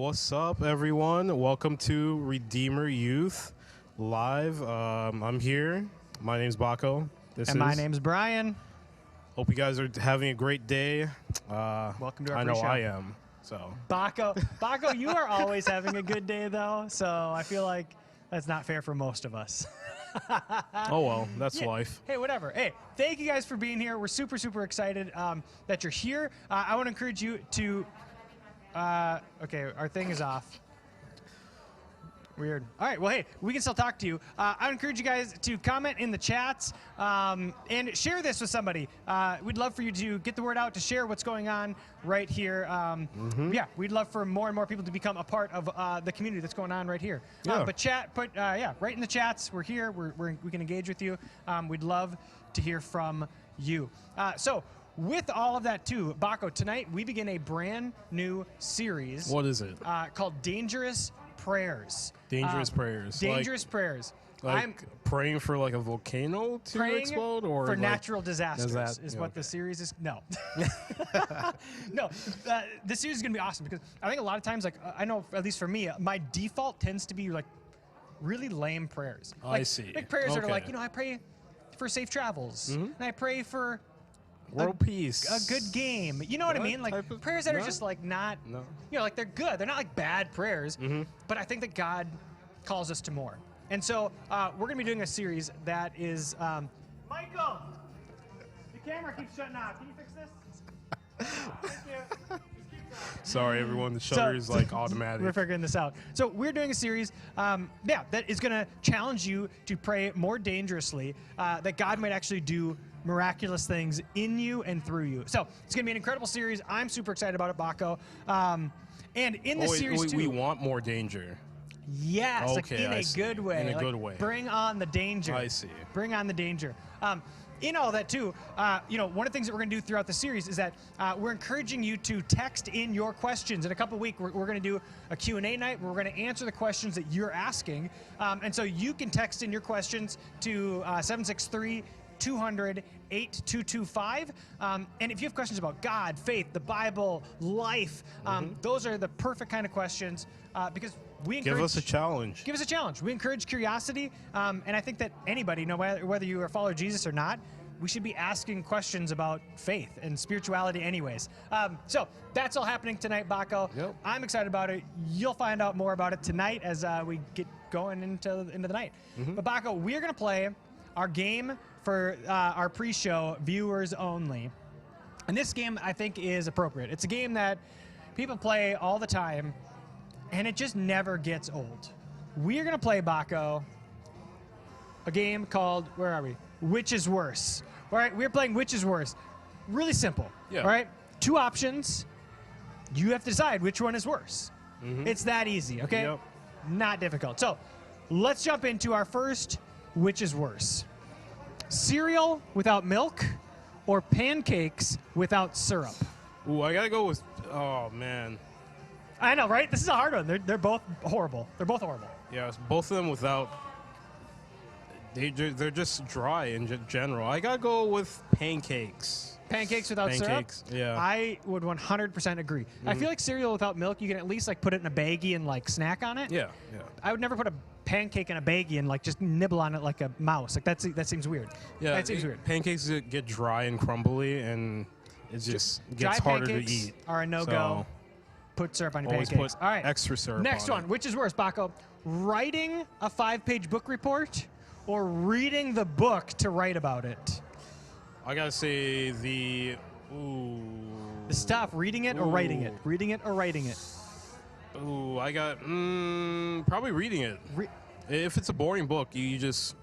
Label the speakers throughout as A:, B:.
A: what's up, everyone? Welcome to Redeemer Youth Live. I'm here. My name's Baco.
B: My name's Brian.
A: Hope you guys are having a great day.
B: Welcome to our
A: I know
B: pre-show.
A: I am. So
B: Baco, you are always having a good day, though, so I feel like that's not fair for most of us.
A: Oh, well, that's life.
B: Hey, whatever. Hey, thank you guys for being here. We're super, super excited that you're here. I want to encourage you to... okay, our thing is off. Weird. All right, well, hey, we can still talk to you. I encourage you guys to comment in the chats and share this with somebody. We'd love for you to get the word out, to share what's going on right here. Yeah, we'd love for more and more people to become a part of the community that's going on right here.
A: Yeah.
B: Right in the chats. We're here. We can engage with you. We'd love to hear from you. With all of that, too, Baco, tonight we begin a brand new series.
A: What is it?
B: Called Dangerous Prayers.
A: Dangerous prayers.
B: Dangerous prayers.
A: I'm praying for like a volcano to explode, or
B: for
A: like
B: natural disasters is what
A: okay.
B: the series is. No, no. This series is gonna be awesome because I think a lot of times, like I know at least for me, my default tends to be like really lame prayers.
A: I see.
B: Like prayers that are like,
A: Okay.
B: I pray for safe travels, and I pray for
A: world peace,
B: a good game. You know what I mean? Like
A: type of-
B: prayers that are
A: no?
B: just like not,
A: No.
B: like they're good. They're not like bad prayers, but I think that God calls us to more. And so we're going to be doing a series that is, Michael, the camera keeps shutting off. Can you fix this? Thank you.
A: Sorry, everyone. The shutter is like automatic.
B: We're figuring this out. So we're doing a series, that is going to challenge you to pray more dangerously, that God might actually do miraculous things in you and through you. So it's going to be an incredible series. I'm super excited about it, Baco. And in this series, too,
A: we want more danger.
B: yes, like
A: Okay,
B: in
A: I
B: a
A: see.
B: good way.
A: In a
B: like,
A: good way.
B: Bring on the danger.
A: I see.
B: Bring on the danger. In all that too, one of the things that we're going to do throughout the series is that we're encouraging you to text in your questions. In a couple of weeks, we're going to do a Q&A night where we're going to answer the questions that you're asking. And so you can text in your questions to 763-200-8225. And if you have questions about God, faith, the Bible, life, those are the perfect kind of questions because we encourage...
A: Give us a challenge.
B: Give us a challenge. We encourage curiosity, and I think that anybody, no matter whether you are a follower of Jesus or not, we should be asking questions about faith and spirituality anyways. So that's all happening tonight, Baco.
A: Yep.
B: I'm excited about it. You'll find out more about it tonight as we get going into the night. But Baco, we're going to play our game for our pre-show viewers only. And this game, I think, is appropriate. It's a game that people play all the time, and it just never gets old. We're going to play, Baco, a game called, where are we? Which is Worse. All right, we're playing Which is Worse. Really simple.
A: Yeah.
B: All right, 2 options. You have to decide which one is worse. It's that easy, okay?
A: Yep.
B: Not difficult. So let's jump into our first Which is Worse. Cereal without milk or pancakes without syrup?
A: Ooh, I gotta go with. Oh man.
B: I know, right? This is a hard one. They're both horrible. They're both horrible.
A: Yeah, both of them without. They're just dry in general. I gotta go with pancakes.
B: Pancakes without
A: Pancakes,
B: syrup?
A: yeah.
B: I would 100% agree. I feel like cereal without milk, you can at least like put it in a baggie and like snack on it.
A: Yeah.
B: I would never put a pancake in a baggie and like just nibble on it like a mouse. Like that seems weird.
A: Yeah,
B: That seems weird.
A: Pancakes get dry and crumbly, and it just
B: Dry
A: gets harder to
B: pancakes
A: eat.
B: are a no-go.
A: So,
B: Put syrup on your
A: always
B: pancakes.
A: put
B: All right.
A: extra syrup
B: Next
A: on
B: one.
A: it.
B: Which is worse, Baco? Writing a 5-page book report or reading the book to write about it?
A: I gotta say the. Ooh.
B: It's tough. Reading it or writing it? Reading it or writing it?
A: Ooh, I got probably reading it. If it's a boring book, you just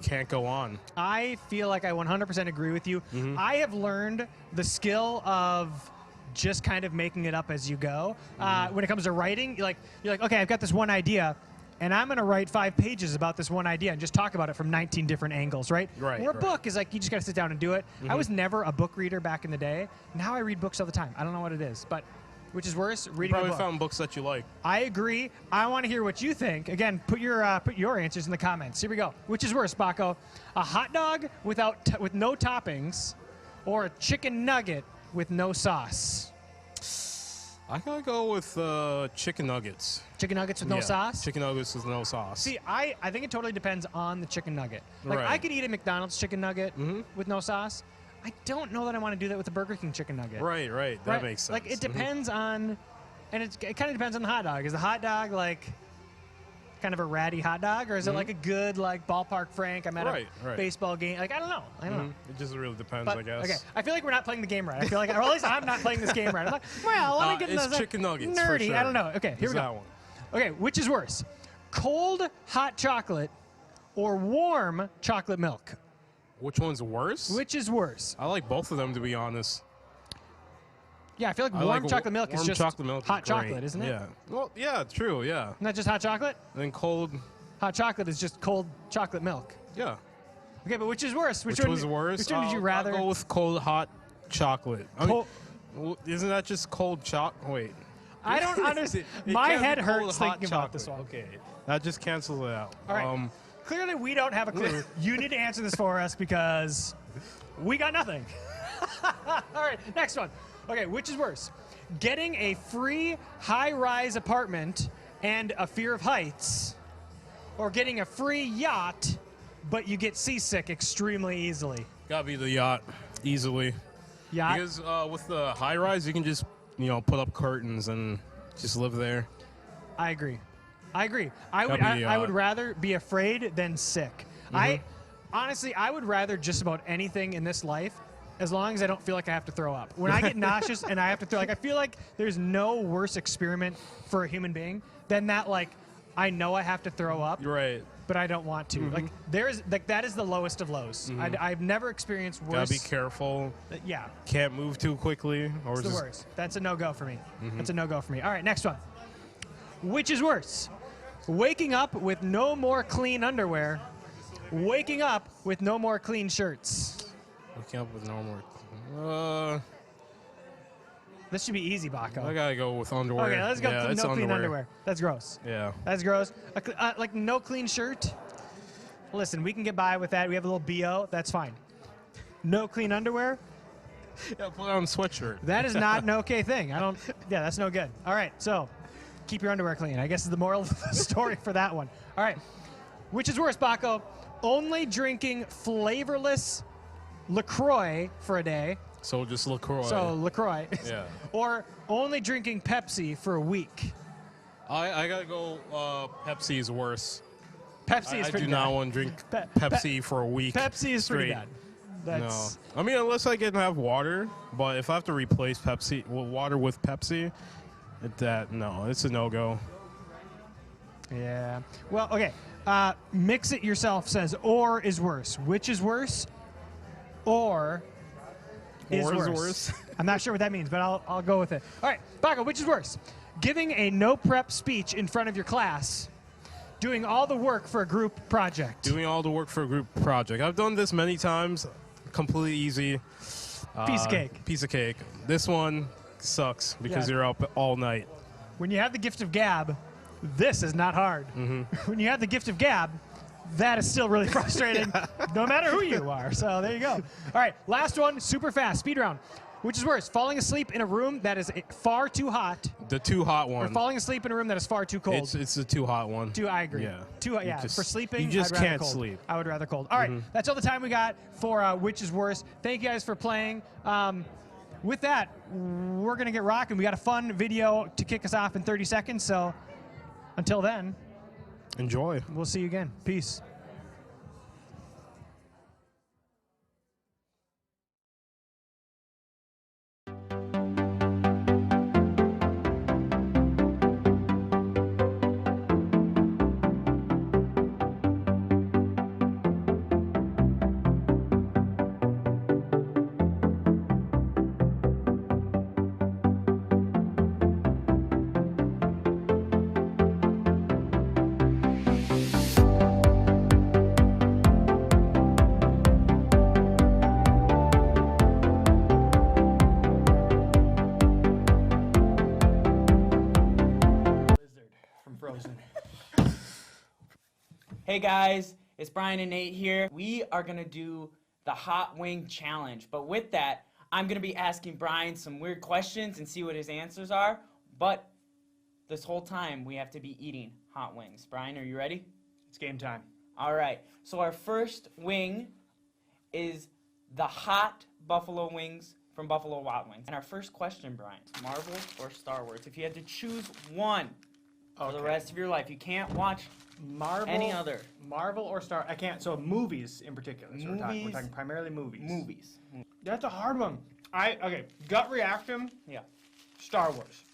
A: can't go on.
B: I feel like I 100% agree with you. I have learned the skill of just kind of making it up as you go. When it comes to writing, you're like, okay, I've got this one idea, and I'm going to write 5 pages about this one idea and just talk about it from 19 different angles, right?
A: Right,
B: Where a
A: right.
B: book is like, you just got to sit down and do it. I was never a book reader back in the day. Now I read books all the time. I don't know what it is, but which is worse, reading a
A: Probably
B: book.
A: found books that you like.
B: I agree. I want to hear what you think. Again, put your answers in the comments. Here we go. Which is worse, Baco? A hot dog with no toppings, or a chicken nugget with no sauce?
A: I gotta go with chicken nuggets.
B: Chicken nuggets with no
A: Yeah,
B: sauce?
A: Chicken nuggets with no sauce.
B: See, I think it totally depends on the chicken nugget. Like, I
A: Right.
B: could eat a McDonald's chicken nugget with no sauce. I don't know that I want to do that with a Burger King chicken nugget.
A: Right. That
B: Right?
A: makes sense.
B: Like, it depends on, and it kind of depends on the hot dog. Is the hot dog, like, kind of a ratty hot dog, or is it like a good, like, ballpark Frank? I'm at
A: Right.
B: a baseball game. Like, I don't know.
A: It just really depends,
B: But,
A: I guess.
B: okay, I feel like we're not playing the game right. I feel like, or at least I'm not playing this game right. I'm like, well, let me get
A: It's
B: into
A: chicken nuggets, for
B: nerdy. I
A: sure.
B: don't know. Okay, here
A: It's
B: we
A: that
B: go.
A: one.
B: Okay, which is worse, cold hot chocolate or warm chocolate milk?
A: Which one's worse?
B: Which is worse?
A: I like both of them, to be honest.
B: Yeah, I feel like
A: I
B: warm
A: like
B: chocolate milk is
A: warm
B: just
A: chocolate milk is
B: hot
A: great.
B: chocolate, isn't it?
A: Yeah. Well, yeah, true. Yeah.
B: Not just hot chocolate.
A: And then cold.
B: Hot chocolate is just cold chocolate milk.
A: Yeah.
B: Okay, but which is worse?
A: Which
B: one,
A: was worse?
B: Which one would you
A: I'll
B: rather?
A: go with cold hot chocolate. I mean,
B: Cold-
A: isn't that just cold chocolate? Wait.
B: I don't understand.
A: It
B: My
A: can't be
B: head
A: cold,
B: hurts
A: hot
B: thinking about this
A: chocolate.
B: one.
A: Okay. That just cancels it out.
B: All right. Clearly, we don't have a clue. You need to answer this for us because we got nothing. All right, next one. Okay, which is worse? Getting a free high-rise apartment and a fear of heights, or getting a free yacht, but you get seasick extremely easily?
A: Gotta be the yacht, easily.
B: Yacht?
A: Because with the high rise, you can just, put up curtains and just live there.
B: I agree. I would
A: Gotta be,
B: I would rather be afraid than sick.
A: Mm-hmm.
B: Honestly, I would rather just about anything in this life as long as I don't feel like I have to throw up. When I get nauseous and I have to throw, like, I feel like there's no worse experiment for a human being than that, like, I know I have to throw up,
A: You're right.
B: but I don't want to. Like, that is the lowest of lows. I've never experienced worse.
A: Gotta be careful.
B: Yeah.
A: Can't move too quickly. Or
B: It's the
A: just,
B: worst. That's a no-go for me. That's a no-go for me. All right, next one. Which is worse? Waking up with no more clean underwear, waking up with no more clean shirts.
A: Waking up with no more.
B: This should be easy, Baco.
A: I gotta go with underwear.
B: Okay, let's go.
A: Yeah, it's
B: No clean underwear. That's gross.
A: Yeah.
B: That's gross. Like no clean shirt. Listen, we can get by with that. We have a little BO. That's fine. No clean underwear.
A: Yeah, put on a sweatshirt.
B: That is not an okay thing. Yeah, that's no good. All right, so keep your underwear clean, I guess, is the moral of the story for that one. All right. Which is worse, Baco? Only drinking flavorless LaCroix for a day.
A: So just LaCroix.
B: So LaCroix.
A: Yeah.
B: Or only drinking Pepsi for a week.
A: I gotta go. Pepsi is worse.
B: Pepsi is
A: I
B: pretty
A: do
B: bad.
A: not want to drink Pepsi for a week.
B: Pepsi is pretty
A: straight.
B: bad. That's,
A: No. I mean, unless I can have water, but if I have to replace water with Pepsi, it's a no-go.
B: Yeah. Well, okay. Mix It Yourself says, or is worse. Which is worse? Or is
A: Or is
B: worse.
A: worse.
B: I'm not sure what that means, but I'll go with it. All right, Baco, which is worse? Giving a no-prep speech in front of your class, doing all the work for a group project.
A: Doing all the work for a group project. I've done this many times. Completely easy.
B: Piece of cake.
A: Piece of cake. This one sucks because
B: Yeah.
A: you're up all night.
B: When you have the gift of gab, this is not hard. When you have the gift of gab, that is still really frustrating, no matter who you are. So there you go. All right, last one, super fast, speed round. Which is worse, falling asleep in a room that is far too hot,
A: The too hot
B: or
A: one.
B: falling asleep in a room that is far too cold?
A: It's the too hot one.
B: I agree.
A: Yeah.
B: Too hot.
A: You
B: Yeah.
A: just-
B: For sleeping,
A: you just
B: I'd rather
A: can't
B: cold.
A: sleep.
B: I would rather cold. All right, that's all the time we got for which is worse. Thank you guys for playing. With that, we're gonna get rocking. We got a fun video to kick us off in 30 seconds. So until then,
A: Enjoy.
B: we'll see you again. Peace.
C: Blizzard from Frozen. Hey guys, it's Brian and Nate here. We are gonna do the Hot Wing Challenge, but with that, I'm gonna be asking Brian some weird questions and see what his answers are, But this whole time, we have to be eating hot wings. Brian, are you ready?
B: It's game time.
C: All right. So our first wing is the hot buffalo wings from Buffalo Wild Wings. And our first question, Brian, Marvel or Star Wars? If you had to choose one for the rest of your life, you can't watch
B: Marvel.
C: any other.
B: Marvel or Star? I can't. So movies in particular. So we're
C: Movies.
B: talking primarily movies.
C: Movies.
B: That's a hard one. Okay. Gut reaction.
C: Yeah.
B: Star Wars.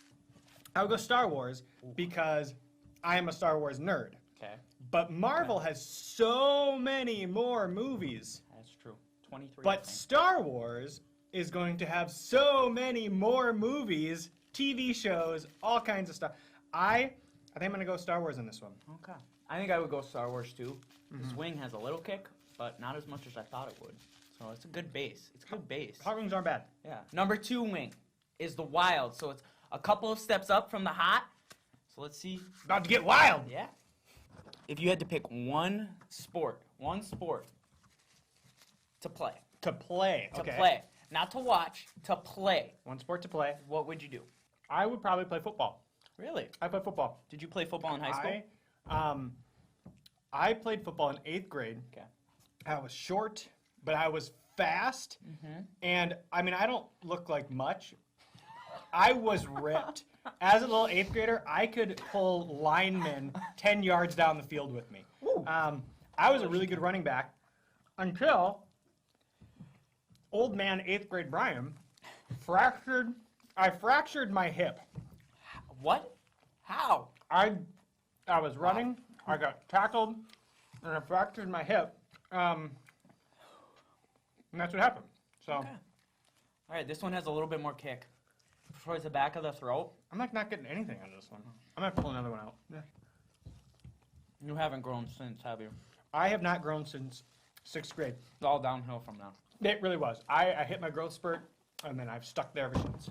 B: I would go Star Wars because I am a Star Wars nerd.
C: Okay.
B: But Marvel has so many more movies.
C: That's true. 23.
B: But Star Wars is going to have so many more movies, TV shows, all kinds of stuff. I think I'm going to go Star Wars in this one.
C: Okay. I think I would go Star Wars too. This wing has a little kick, but not as much as I thought it would. So it's a good base. It's a good base.
B: Hot wings aren't bad.
C: Yeah. Number 2 wing is the wild. So it's a couple of steps up from the hot. So let's see.
B: About to get wild.
C: Yeah. If you had to pick one sport to play.
B: To play.
C: To
B: Okay.
C: play. Not to watch, to play.
B: One sport to play.
C: What would you do?
B: I would probably play football.
C: Really?
B: I play football.
C: Did you play football in high school?
B: I played football in 8th grade.
C: Okay.
B: I was short, but I was fast. And I mean, I don't look like much. I was ripped. As a little 8th grader, I could pull linemen 10 yards down the field with me. I was a really good running back until old man 8th grade Brian I fractured my hip.
C: What? How?
B: I was running, I got tackled, and I fractured my hip. And that's what happened. So
C: Okay. All right, this one has a little bit more kick. Towards the back of the throat.
B: I'm like not getting anything out of this one. I'm gonna pull another one out.
C: You haven't grown since, have you?
B: I have not grown since 6th grade.
C: It's all downhill from now.
B: It really was. I hit my growth spurt, and then I've stuck there ever since.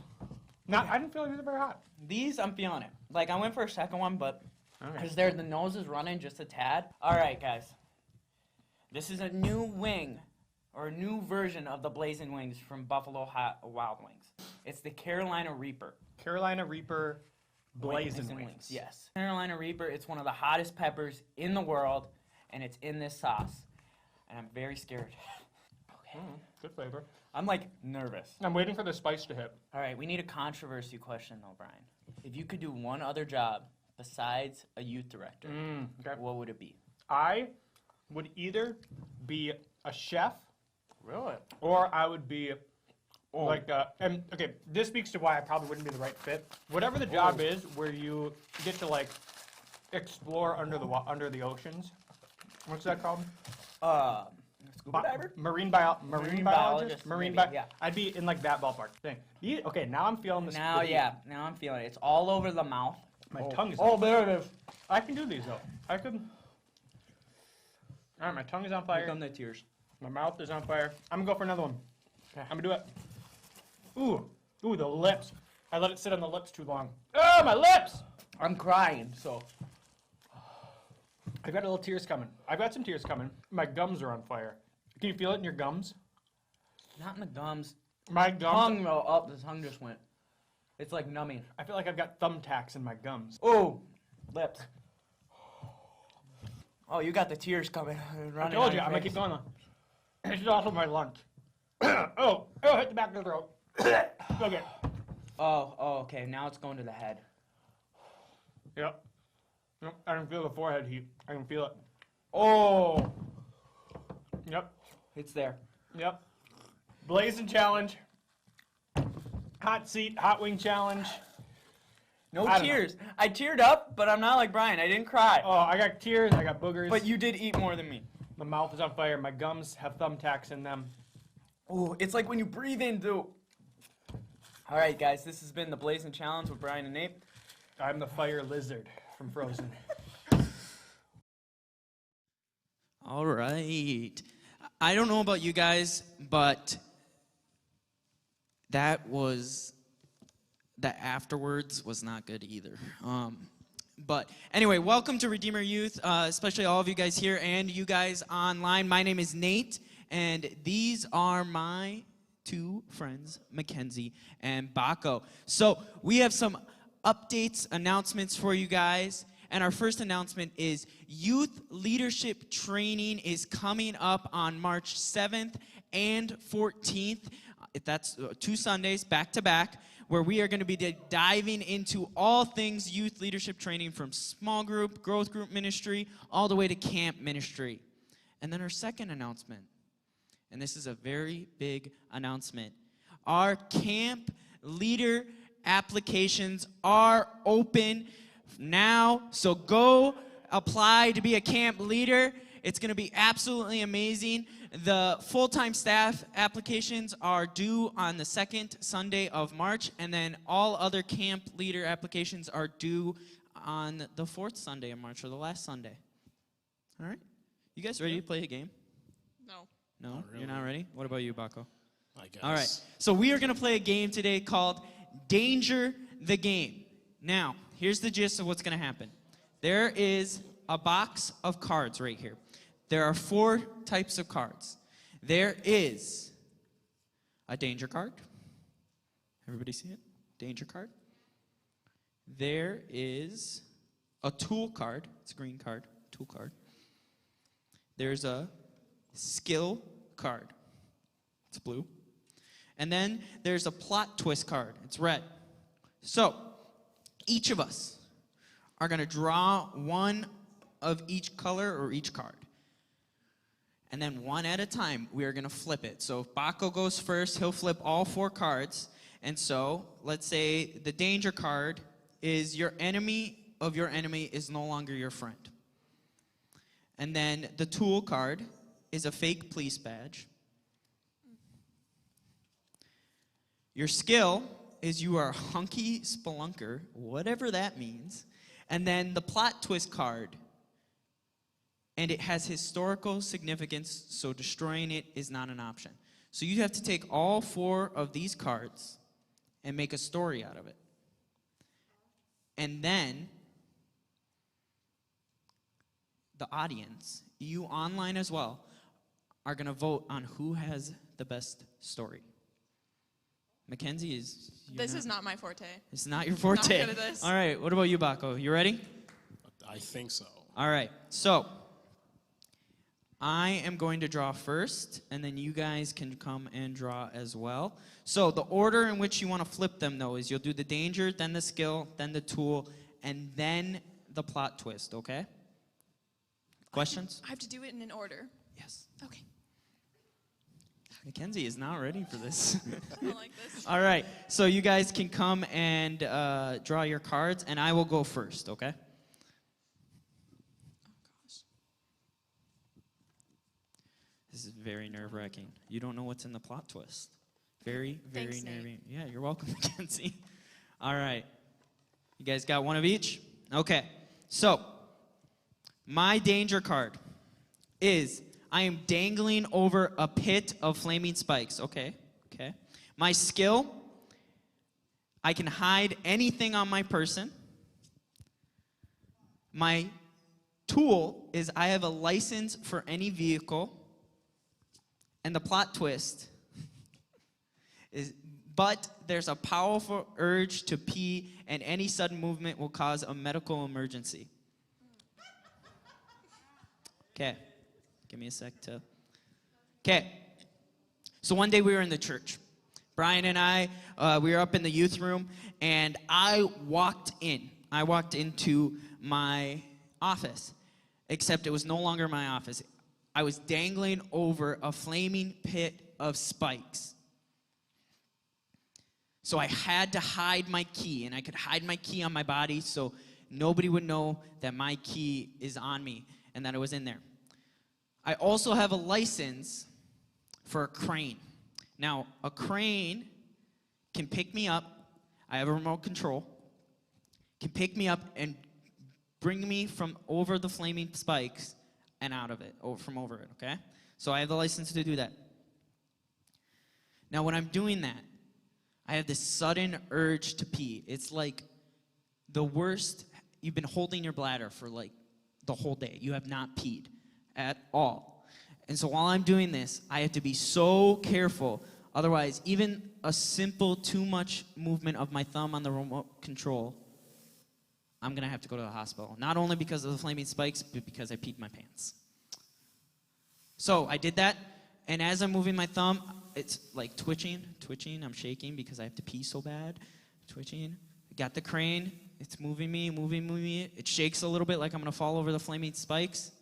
B: I didn't feel like these were very hot.
C: These, I'm feeling it. Like, I went for a second one, but
B: Okay.
C: because the nose is running just a tad. All right, guys. This is a new wing, or a new version of the Blazing Wings from Buffalo Wild Wings. It's the Carolina Reaper.
B: Carolina Reaper Blazing Wings.
C: Yes. Carolina Reaper, it's one of the hottest peppers in the world, and it's in this sauce. And I'm very scared. Okay.
B: Good flavor.
C: I'm like nervous.
B: I'm waiting for the spice to hit.
C: All right, we need a controversy question though, Brian. If you could do one other job besides a youth director,
B: Okay.
C: what would it be?
B: I would either be a chef
C: Really?
B: or I would be and okay, this speaks to why I probably wouldn't be the right fit. Whatever the job is where you get to like explore under the oceans. What's that called?
C: Scuba diver?
B: Marine
C: Marine
B: biologist.
C: biologist, maybe, yeah.
B: I'd be in like that ballpark thing. Okay, now I'm feeling this.
C: Now, yeah, now I'm feeling it. It's all over the mouth.
B: My tongue is.
C: Oh, there it is.
B: I can do these though. I could. All right, my tongue is on
C: Here
B: fire.
C: come the tears.
B: My mouth is on fire. I'm gonna go for another one. Okay, I'm gonna do it. Ooh, the lips. I let it sit on the lips too long. Oh, my lips!
C: I'm crying, so.
B: I've got a little tears coming. I've got some tears coming. My gums are on fire. Can you feel it in your gums?
C: Not in the gums.
B: My gums.
C: Tongue, though. Oh, the tongue just went. It's like numbing.
B: I feel like I've got thumbtacks in my gums.
C: Oh, lips. Oh, you got the tears coming.
B: I
C: Running
B: told
C: on
B: you,
C: your
B: I'm gonna
C: face.
B: keep going though. This is also my lunch. oh, hit the back of the throat. Okay.
C: Oh, okay. Now it's going to the head.
B: Yep. Yep. I can feel the forehead heat. I can feel it.
C: Oh,
B: Yep.
C: it's there.
B: Yep. Blazing challenge. Hot seat, hot wing challenge.
C: No
B: I don't know.
C: tears. I teared up, but I'm not like Brian. I didn't cry.
B: Oh, I got tears. I got boogers.
C: But you did eat more than me.
B: My mouth is on fire. My gums have thumbtacks in them.
C: Oh, it's like when you breathe in, too. All right, guys. This has been the Blazing Challenge with Brian and Nate.
B: I'm the fire lizard from Frozen.
D: All right. I don't know about you guys, but that afterwards was not good either. But anyway, welcome to Redeemer Youth, especially all of you guys here and you guys online. My name is Nate, and these are my two friends, Mackenzie and Baco. So we have some updates, announcements for you guys. And our first announcement is youth leadership training is coming up on March 7th and 14th. That's 2 Sundays back to back, where we are going to be diving into all things youth leadership training, from small group, growth group ministry, all the way to camp ministry. And then our second announcement, and this is a very big announcement. Our camp leader applications are open now, so go apply to be a camp leader. It's going to be absolutely amazing. The full-time staff applications are due on the 2nd Sunday of March, and then all other camp leader applications are due on the 4th Sunday of March, or the last Sunday. All right? You guys ready to play a game?
E: No.
D: No?
A: Not really.
D: You're not ready? What about you, Baco?
A: I guess.
D: All right. So we are going to play a game today called Danger the Game. Now, here's the gist of what's going to happen. There is a box of cards right here. There are 4 types of cards. There is a danger card. Everybody see it? Danger card. There is a tool card. It's a green card. Tool card. There's a skill card. It's blue. And then there's a plot twist card. It's red. So, each of us are going to draw one of each color or each card. And then one at a time, we are going to flip it. So if Baco goes first, he'll flip all 4 cards. And so, let's say the danger card is your enemy of your enemy is no longer your friend. And then the tool card is a fake police badge. Your skill is you are a hunky spelunker, whatever that means. And then the plot twist card, and it has historical significance, so destroying it is not an option. So you have to take all 4 of these cards and make a story out of it. And then the audience, you online as well, are going to vote on who has the best story. Mackenzie is...
E: This is not my forte.
D: It's not your forte.
E: Not good at this.
D: All right, what about you, Baco? You ready?
A: I think so.
D: All right, so I am going to draw first, and then you guys can come and draw as well. So the order in which you want to flip them, though, is you'll do the danger, then the skill, then the tool, and then the plot twist, okay? Questions?
E: I have to do it in an order.
D: Yes.
E: Okay.
D: Mackenzie is not ready for this.
E: I don't like this.
D: All right, so you guys can come and draw your cards, and I will go first, okay?
E: Oh, gosh.
D: This is very nerve-wracking. You don't know what's in the plot twist. Very, very
E: Thanks, Nate.
D: nerve-wracking. Yeah, you're welcome, Mackenzie. All right. You guys got one of each? Okay. So, my danger card is I am dangling over a pit of flaming spikes. Okay. Okay. My skill, I can hide anything on my person. My tool is I have a license for any vehicle. And the plot twist is, but there's a powerful urge to pee, and any sudden movement will cause a medical emergency. Okay. Give me a sec to... Okay. So one day we were in the church. Brian and I, we were up in the youth room, and I walked in. I walked into my office, except it was no longer my office. I was dangling over a flaming pit of spikes. So I had to hide my key, and I could hide my key on my body so nobody would know that my key is on me and that it was in there. I also have a license for a crane. Now, a crane can pick me up. I have a remote control. Can pick me up and bring me from over the flaming spikes and out of it, or from over it, okay? So I have the license to do that. Now, when I'm doing that, I have this sudden urge to pee. It's like the worst. You've been holding your bladder for like the whole day. You have not peed at all. And so while I'm doing this, I have to be so careful. Otherwise, even a simple too much movement of my thumb on the remote control I'm going to have to go to the hospital. Not only because of the flaming spikes, but because I peed my pants. So I did that, and as I'm moving my thumb, it's like twitching. I'm shaking because I have to pee so bad. Twitching. I got the crane. It's moving me. It shakes a little bit like I'm going to fall over the flaming spikes.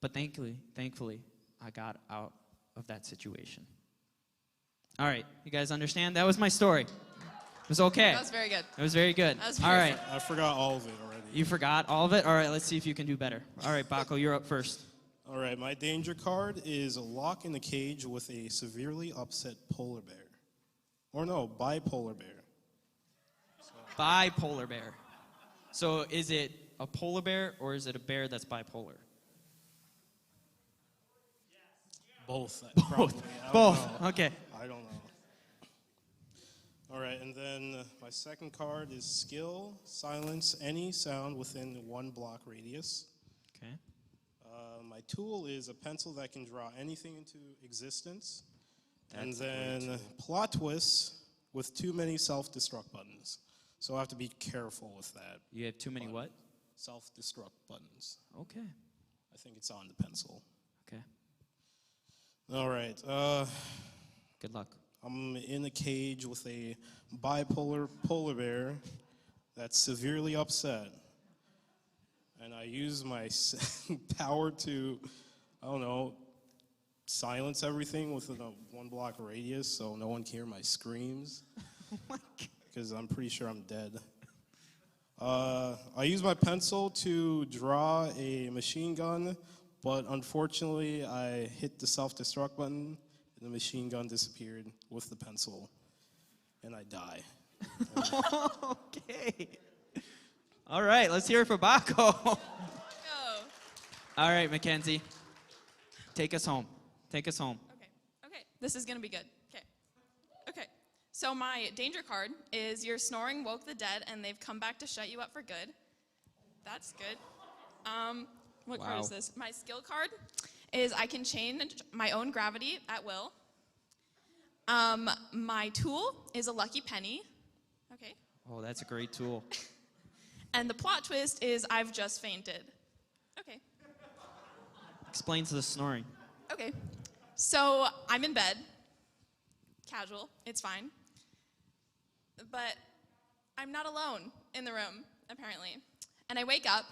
D: But thankfully, I got out of that situation. All right, you guys understand? That was my story. It was okay.
E: That was very good.
D: It was very good.
E: That was
D: All right.
A: I forgot all of it already.
D: You forgot all of it? All right, let's see if you can do better. All right, Baco, you're up first.
A: All right, my danger card is a lock in the cage with a severely upset polar bear. Or no, bipolar bear.
D: Bipolar bear. So is it a polar bear or is it a bear that's bipolar?
A: Both.
D: Both. Both. Okay.
A: I don't know. All right, and then my second card is skill, silence any sound within 1 block radius.
D: Okay.
A: My tool is a pencil that can draw anything into existence.
D: That's
A: and then plot twists with too many self-destruct buttons. So I have to be careful with that.
D: You have too many what?
A: Self-destruct buttons.
D: Okay.
A: I think it's on the pencil.
D: Okay.
A: All right.
D: Good luck.
A: I'm in a cage with a bipolar polar bear that's severely upset. And I use my power to, I don't know, silence everything within a 1 block radius so no one can hear my screams.
D: Oh my God.
A: Because I'm pretty sure I'm dead. I use my pencil to draw a machine gun, but unfortunately I hit the self-destruct button and the machine gun disappeared with the pencil, and I die.
D: Okay. All right, let's hear it for Baco.
E: Go.
D: All right, Mackenzie. Take us home. Take us home.
E: Okay. This is gonna be good. Okay. So my danger card is your snoring woke the dead and they've come back to shut you up for good. That's good. What card is this? My skill card is I can change my own gravity at will. My tool is a lucky penny. Okay.
D: Oh, that's a great tool.
E: And the plot twist is I've just fainted. Okay.
D: Explains the snoring.
E: Okay. So I'm in bed. Casual. It's fine. But I'm not alone in the room, apparently. And I wake up,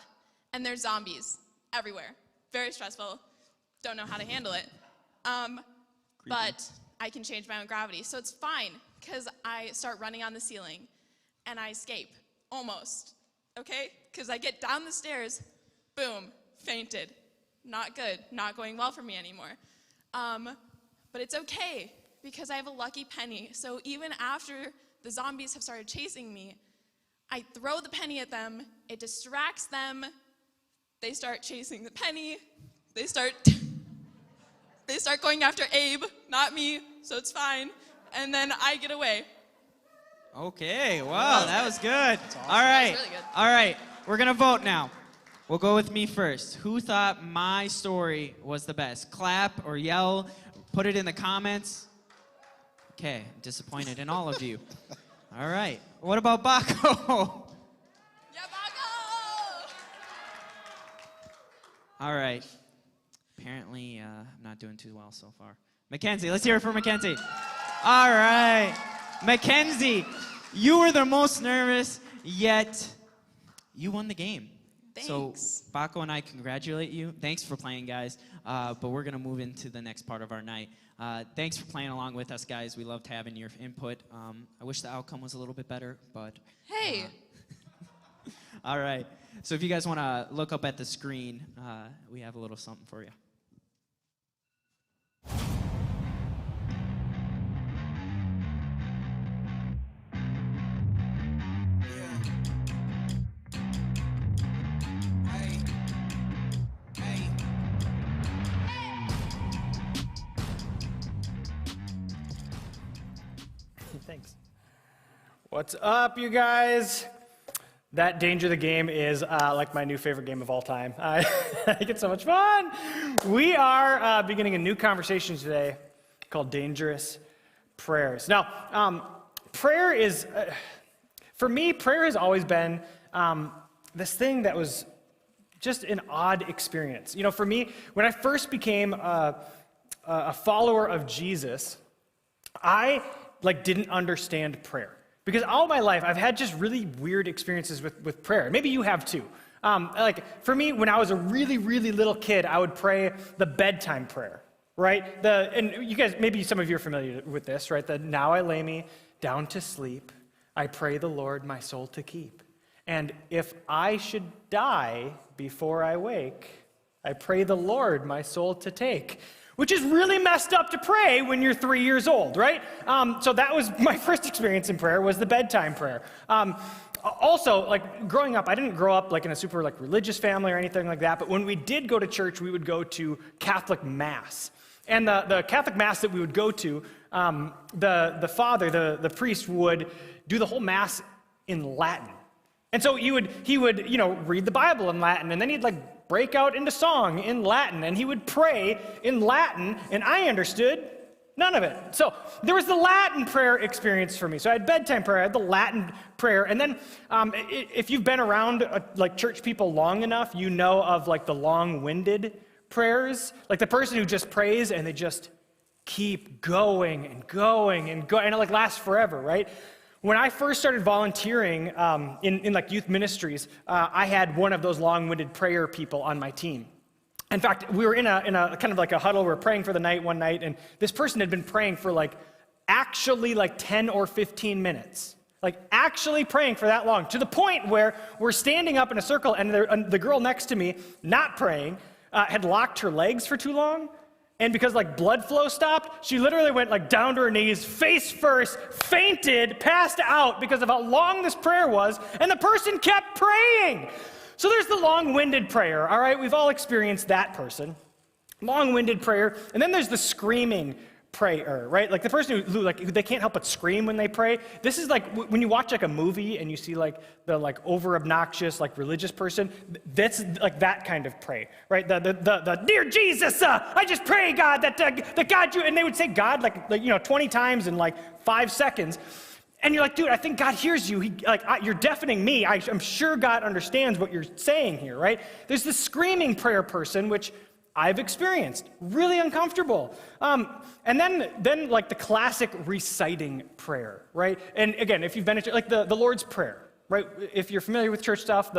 E: and there's zombies everywhere. Very stressful. Don't know how to handle it. But I can change my own gravity. So it's fine, because I start running on the ceiling, and I escape. Almost. Okay? Because I get down the stairs, boom, fainted. Not good. Not going well for me anymore. But it's okay, because I have a lucky penny. So even after the zombies have started chasing me, I throw the penny at them, it distracts them, they start chasing the penny, they start going after Abe, not me, so it's fine, and then I get away.
D: Okay, wow, that was good. All right,
E: That was really good.
D: all right, we're gonna vote now. We'll go with me first. Who thought my story was the best? Clap or yell, put it in the comments. Okay, I'm disappointed in all of you. All right, what about Baco?
E: Yeah, Baco!
D: All right, apparently I'm not doing too well so far. Mackenzie, let's hear it for Mackenzie. All right, Mackenzie, you were the most nervous, yet you won the game.
E: Thanks.
D: So Baco and I congratulate you. Thanks for playing, guys. But we're gonna move into the next part of our night. Thanks for playing along with us, guys. We loved having your input. I wish the outcome was a little bit better, but
E: Hey,
D: all right. So if you guys want to look up at the screen, we have a little something for you.
B: Thanks. What's up, you guys? That Danger the Game is like my new favorite game of all time. I think it's so much fun. We are beginning a new conversation today called Dangerous Prayers. Now, prayer is, for me, prayer has always been this thing that was just an odd experience. You know, for me, when I first became a follower of Jesus, I didn't understand prayer. Because all my life, I've had just really weird experiences with prayer. Maybe you have too. For me, when I was a really, really little kid, I would pray the bedtime prayer, right? And you guys, maybe some of you are familiar with this, right? Now I lay me down to sleep, I pray the Lord my soul to keep. And if I should die before I wake, I pray the Lord my soul to take. Which is really messed up to pray when you're 3 years old, right? So that was my first experience in prayer, was the bedtime prayer. Also, growing up, I didn't grow up in a super religious family or anything like that, but when we did go to church, we would go to Catholic Mass. And the Catholic Mass that we would go to, the father, the priest, would do the whole Mass in Latin. And so he would read the Bible in Latin, and then he'd break out into song in Latin, and he would pray in Latin, and I understood none of it. So there was the Latin prayer experience for me. So I had bedtime prayer, I had the Latin prayer, and then if you've been around church people long enough, you know of the long-winded prayers, the person who just prays and they just keep going and going and going, and it lasts forever, right? When I first started volunteering in youth ministries, I had one of those long-winded prayer people on my team. In fact, we were in a kind of a huddle. We were praying for the night one night, and this person had been praying for actually 10 or 15 minutes. Actually praying for that long, to the point where we're standing up in a circle, and the girl next to me, not praying, had locked her legs for too long. And because blood flow stopped, she literally went down to her knees, face first, fainted, passed out because of how long this prayer was, and the person kept praying. So there's the long-winded prayer, all right? We've all experienced that person. Long-winded prayer. And then there's the screaming prayer, right? The person who they can't help but scream when they pray. This is when you watch a movie and you see the over-obnoxious religious person. That's that kind of pray, right? The dear Jesus, I just pray God that God you, and they would say God 20 times in 5 seconds. And you're dude, I think God hears you. You're deafening me. I'm sure God understands what you're saying here, right? There's the screaming prayer person, which I've experienced. Really uncomfortable. And then the classic reciting prayer, right? And again, if you've been to the Lord's Prayer, right? If you're familiar with church stuff,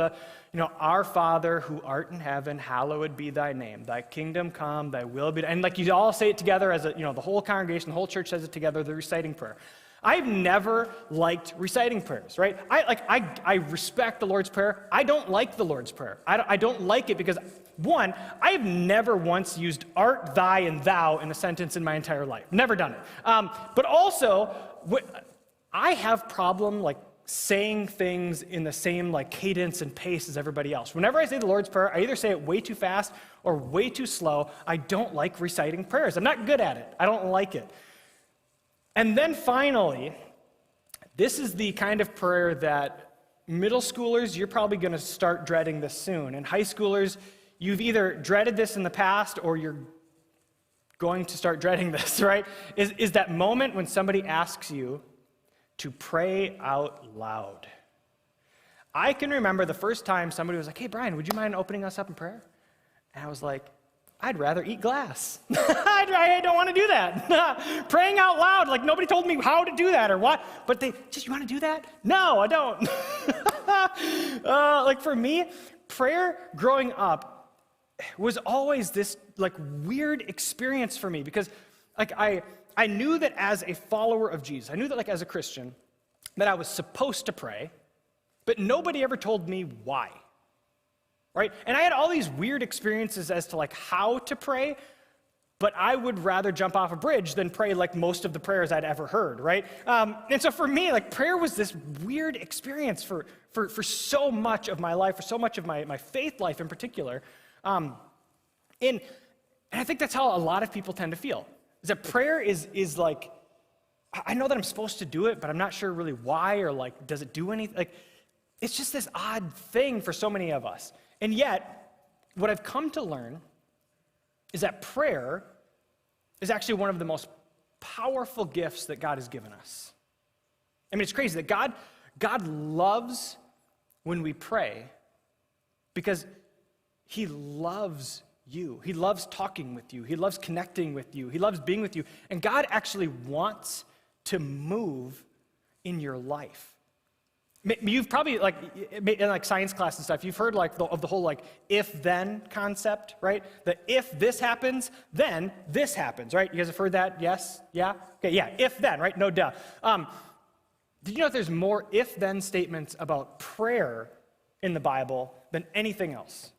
B: Our Father who art in heaven, hallowed be thy name. Thy kingdom come, thy will be done. And you all say it together as the whole congregation, the whole church says it together, the reciting prayer. I've never liked reciting prayers, right? I respect the Lord's Prayer. I don't like the Lord's Prayer. I don't like it because, one, I have never once used art, thy, and thou in a sentence in my entire life. Never done it. But also, I have problem saying things in the same cadence and pace as everybody else. Whenever I say the Lord's Prayer, I either say it way too fast or way too slow. I don't like reciting prayers. I'm not good at it. I don't like it. And then finally, this is the kind of prayer that middle schoolers, you're probably going to start dreading this soon. And high schoolers, you've either dreaded this in the past or you're going to start dreading this, right? Is that moment when somebody asks you to pray out loud. I can remember the first time somebody was like, hey, Brian, would you mind opening us up in prayer? And I was like, I'd rather eat glass. I don't want to do that. Praying out loud, nobody told me how to do that or what, but you want to do that? No, I don't. For me, prayer growing up was always this weird experience for me because I knew that as a follower of Jesus, I knew that as a Christian, that I was supposed to pray, but nobody ever told me why. Right? And I had all these weird experiences as to how to pray, but I would rather jump off a bridge than pray most of the prayers I'd ever heard, right? And so for me, prayer was this weird experience for so much of my life, for so much of my faith life in particular. And I think that's how a lot of people tend to feel, is that prayer is I know that I'm supposed to do it, but I'm not sure really why or does it do anything? It's just this odd thing for so many of us. And yet, what I've come to learn is that prayer is actually one of the most powerful gifts that God has given us. I mean, it's crazy that God loves when we pray,
F: because he loves you. He loves talking with you. He loves connecting with you. He loves being with you. And God actually wants to move in your life. You've probably, in science class and stuff, you've heard of the whole if-then concept, right? The if this happens, then this happens, right? You guys have heard that? Yes? Yeah? Okay, yeah, if-then, right? No duh. Did you know that there's more if-then statements about prayer in the Bible than anything else?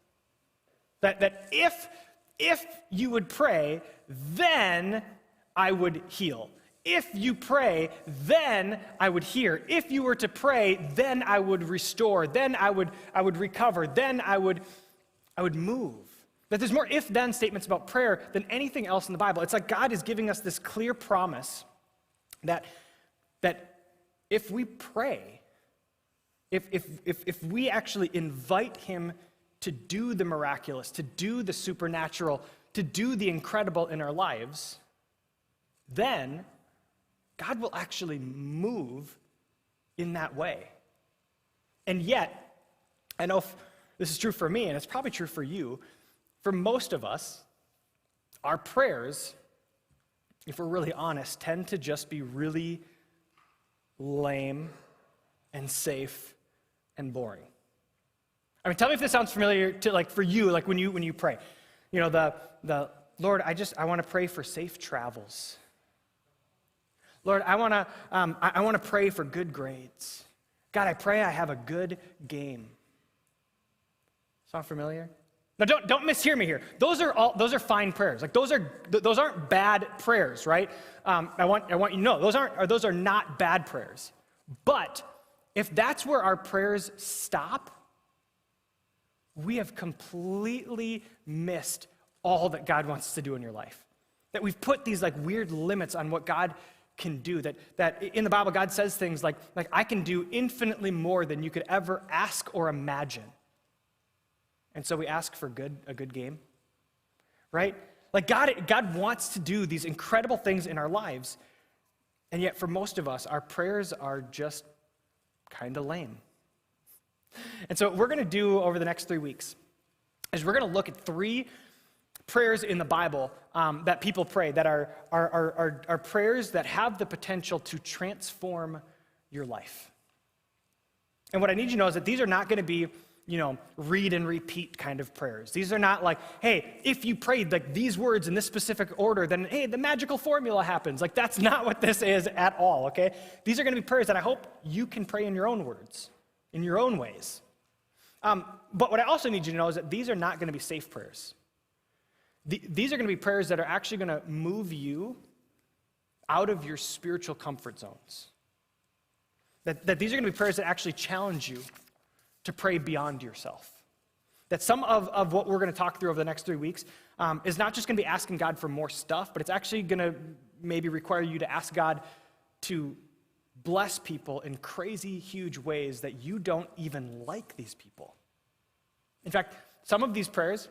F: That if you would pray, then I would heal. If you pray, then I would hear. If you were to pray, then I would restore. Then I would recover. Then I would move. That there's more if-then statements about prayer than anything else in the Bible. It's like God is giving us this clear promise that if we pray, if we actually invite him to do the miraculous, to do the supernatural, to do the incredible in our lives, then God will actually move in that way. And yet, I know this is true for me, and it's probably true for you, for most of us, our prayers, if we're really honest, tend to just be really lame and safe and boring. I mean, tell me if this sounds familiar to for you, when you pray. You know, the Lord, I want to pray for safe travels. Lord, I want to pray for good grades. God, I pray I have a good game. Sound familiar? Now, don't mishear me here. Those are fine prayers. Those aren't bad prayers, right? I want you to know those are not bad prayers. But if that's where our prayers stop, we have completely missed all that God wants to do in your life. That we've put these weird limits on what God can do. That in the Bible, God says things like I can do infinitely more than you could ever ask or imagine. And so we ask for a good game, right? God wants to do these incredible things in our lives, and yet for most of us, our prayers are just kind of lame. And so what we're going to do over the next 3 weeks is we're going to look at 3 prayers in the Bible that people pray that are prayers that have the potential to transform your life. And what I need you to know is that these are not going to be, read and repeat kind of prayers. These are not hey, if you prayed these words in this specific order, then hey, the magical formula happens. That's not what this is at all, okay? These are going to be prayers that I hope you can pray in your own words, in your own ways. But what I also need you to know is that these are not going to be safe prayers. These are going to be prayers that are actually going to move you out of your spiritual comfort zones. That these are going to be prayers that actually challenge you to pray beyond yourself. That some of what we're going to talk through over the next 3 weeks is not just going to be asking God for more stuff, but it's actually going to maybe require you to ask God to bless people in crazy, huge ways that you don't even like these people. In fact, some of these prayers,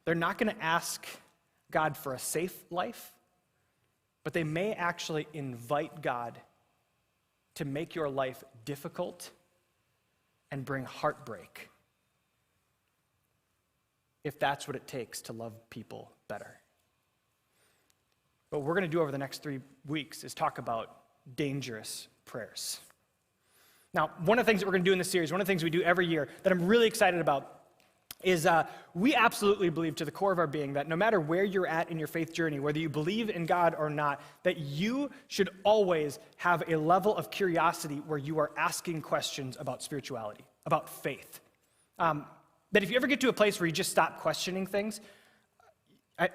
F: they're not going to ask God for a safe life, but they may actually invite God to make your life difficult and bring heartbreak if that's what it takes to love people better. What we're going to do over the next 3 weeks is talk about dangerous prayers. Now, one of the things that we're going to do in this series, one of the things we do every year that I'm really excited about is we absolutely believe to the core of our being that no matter where you're at in your faith journey, whether you believe in God or not, that you should always have a level of curiosity where you are asking questions about spirituality, about faith. That if you ever get to a place where you just stop questioning things,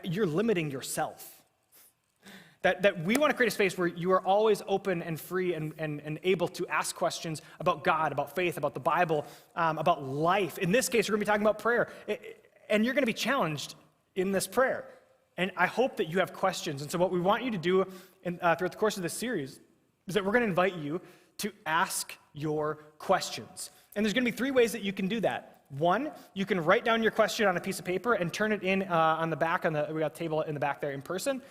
F: you're limiting yourself. That we want to create a space where you are always open and free and able to ask questions about God, about faith, about the Bible, about life. In this case, we're going to be talking about prayer. And you're going to be challenged in this prayer. And I hope that you have questions. And so what we want you to do throughout the course of this series is that we're going to invite you to ask your questions. And there's going to be 3 ways that you can do that. One, you can write down your question on a piece of paper and turn it in on the back, we got a table in the back there in person.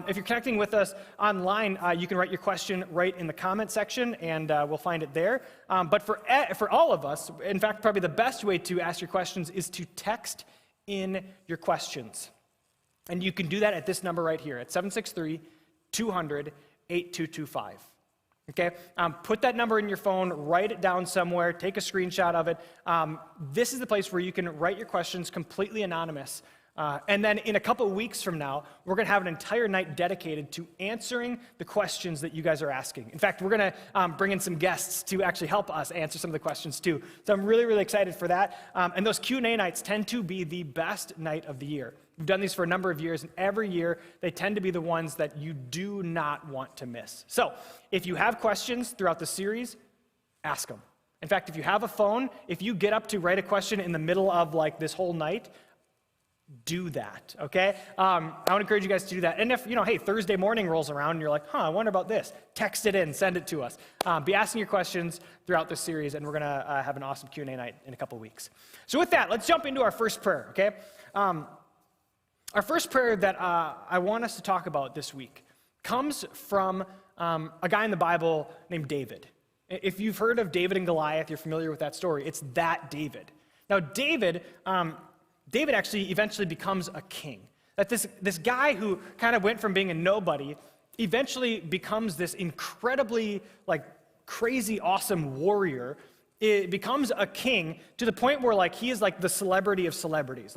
F: If you're connecting with us online, you can write your question right in the comment section, and we'll find it there. But for all of us, in fact, probably the best way to ask your questions is to text in your questions. And you can do that at this number right here, at 763-200-8225. Okay, put that number in your phone, write it down somewhere, take a screenshot of it. This is the place where you can write your questions completely anonymous. And then in a couple weeks from now, we're going to have an entire night dedicated to answering the questions that you guys are asking. In fact, we're going to bring in some guests to actually help us answer some of the questions too. So I'm really, really excited for that. And those Q&A nights tend to be the best night of the year. We've done these for a number of years, and every year they tend to be the ones that you do not want to miss. So if you have questions throughout the series, ask them. In fact, if you have a phone, if you get up to write a question in the middle of like this whole night, do that, okay? I want to encourage you guys to do that. And if, hey, Thursday morning rolls around and you're like, I wonder about this, text it in, send it to us. Be asking your questions throughout this series, and we're going to have an awesome Q&A night in a couple weeks. So with that, let's jump into our first prayer, okay? Our first prayer that I want us to talk about this week comes from a guy in the Bible named David. If you've heard of David and Goliath, you're familiar with that story. It's that David. Now, David actually eventually becomes a king. That this guy who kind of went from being a nobody eventually becomes this incredibly, crazy, awesome warrior. It becomes a king to the point where, he is like the celebrity of celebrities.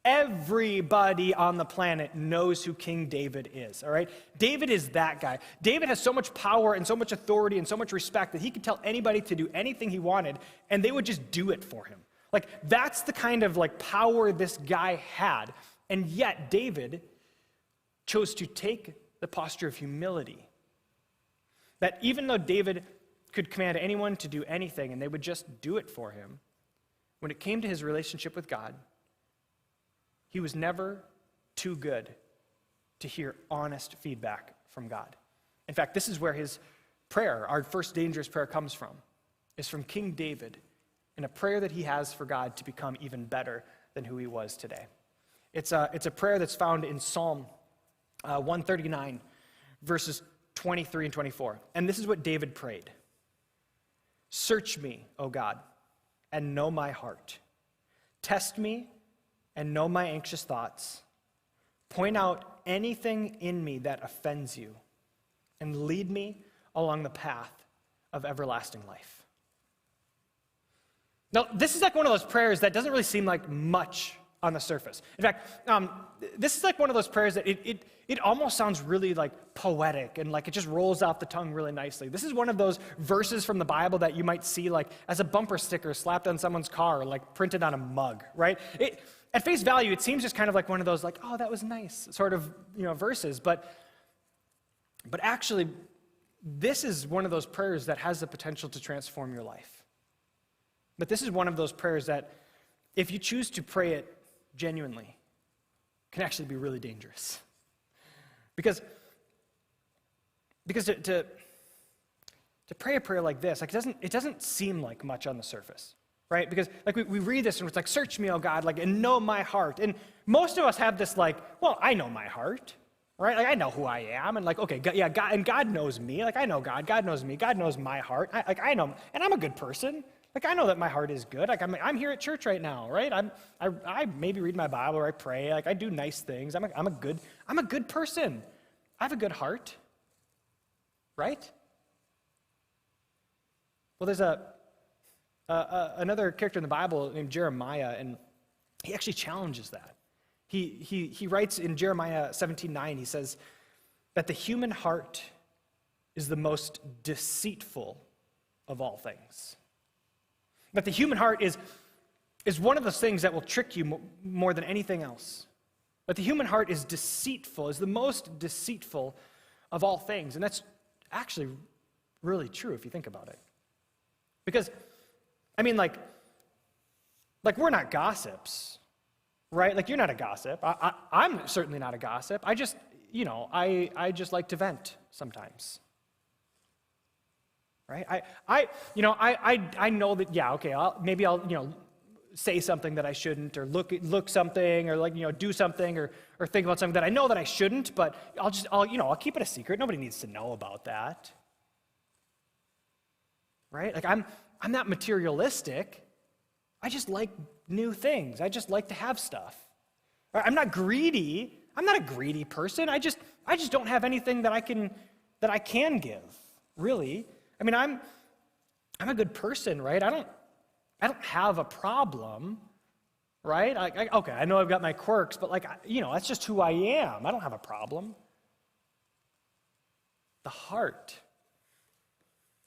F: Everybody on the planet knows who King David is, all right? David is that guy. David has so much power and so much authority and so much respect that he could tell anybody to do anything he wanted, and they would just do it for him. That's the kind of power this guy had. And yet David chose to take the posture of humility. That even though David could command anyone to do anything and they would just do it for him, when it came to his relationship with God, he was never too good to hear honest feedback from God. In fact, this is where his prayer, our first dangerous prayer, comes from. It's from King David, in a prayer that he has for God to become even better than who he was today. It's a prayer that's found in Psalm 139, verses 23 and 24. And this is what David prayed. Search me, O God, and know my heart. Test me and know my anxious thoughts. Point out anything in me that offends you, and lead me along the path of everlasting life. Now, this is one of those prayers that doesn't really seem like much on the surface. In fact, this is one of those prayers that it almost sounds really poetic, and it just rolls off the tongue really nicely. This is one of those verses from the Bible that you might see as a bumper sticker slapped on someone's car, or printed on a mug, right? At face value, it seems just kind of like one of those oh, that was nice sort of verses, but actually, this is one of those prayers that has the potential to transform your life. But this is one of those prayers that, if you choose to pray it genuinely, can actually be really dangerous. Because to pray a prayer like this, it doesn't seem like much on the surface, right? Because we read this and it's search me, O God, and know my heart. And most of us have this well, I know my heart, right? I know who I am, and okay, yeah, God, and God knows me. I know God knows me. God knows my heart. I know, and I'm a good person. I know that my heart is good. I'm here at church right now, right? I maybe read my Bible or I pray. I do nice things. I'm a good person. I have a good heart, right? Well, there's another character in the Bible named Jeremiah, and he actually challenges that. He writes in Jeremiah 17:9. He says that the human heart is the most deceitful of all things. But the human heart is one of those things that will trick you more than anything else. But the human heart is deceitful, is the most deceitful of all things. And that's actually really true if you think about it. Because, we're not gossips, right? You're not a gossip. I'm certainly not a gossip. I just like to vent sometimes. Right? I know that, yeah, okay, maybe I'll say something that I shouldn't, or look something, or do something, or think about something that I know that I shouldn't, but I'll keep it a secret. Nobody needs to know about that. Right? Like I'm not materialistic. I just like new things. I just like to have stuff. I'm not greedy. I'm not a greedy person. I just don't have anything that I can give, really. I mean, I'm a good person, right? I don't have a problem, right? Okay, I know I've got my quirks, but that's just who I am. I don't have a problem. The heart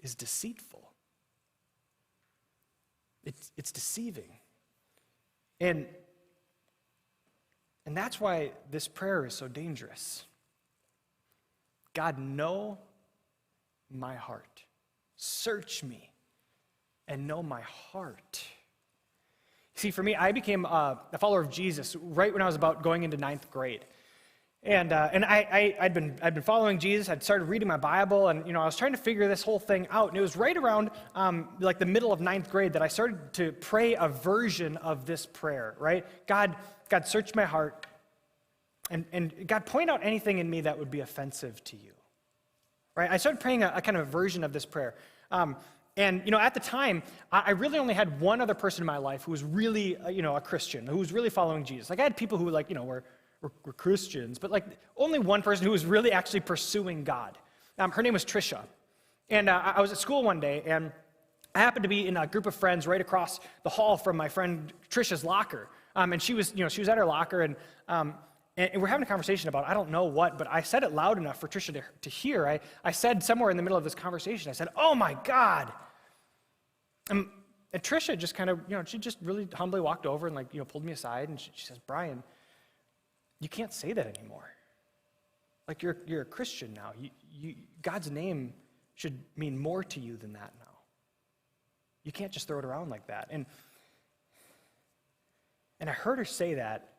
F: is deceitful. It's deceiving. And that's why this prayer is so dangerous. God, know my heart. Search me and know my heart. See, for me, I became a follower of Jesus right when I was about going into 9th grade. And I'd been following Jesus. I'd started reading my Bible, and I was trying to figure this whole thing out. And it was right around the middle of 9th grade that I started to pray a version of this prayer. Right? God, search my heart, and God, point out anything in me that would be offensive to you. Right? I started praying a kind of a version of this prayer. And at the time, I really only had one other person in my life who was really a Christian, who was really following Jesus. Like I had people who were Christians, but only one person who was really actually pursuing God. Her name was Trisha. And I was at school one day, and I happened to be in a group of friends right across the hall from my friend Trisha's locker. And she was at her locker, and we're having a conversation about I don't know what, but I said it loud enough for Trisha to hear. I said somewhere in the middle of this conversation, I said, "Oh my God." And Trisha just kind of, she just really humbly walked over and pulled me aside, and she says, "Brian, you can't say that anymore. You're a Christian now. God's name should mean more to you than that now. You can't just throw it around like that." And I heard her say that,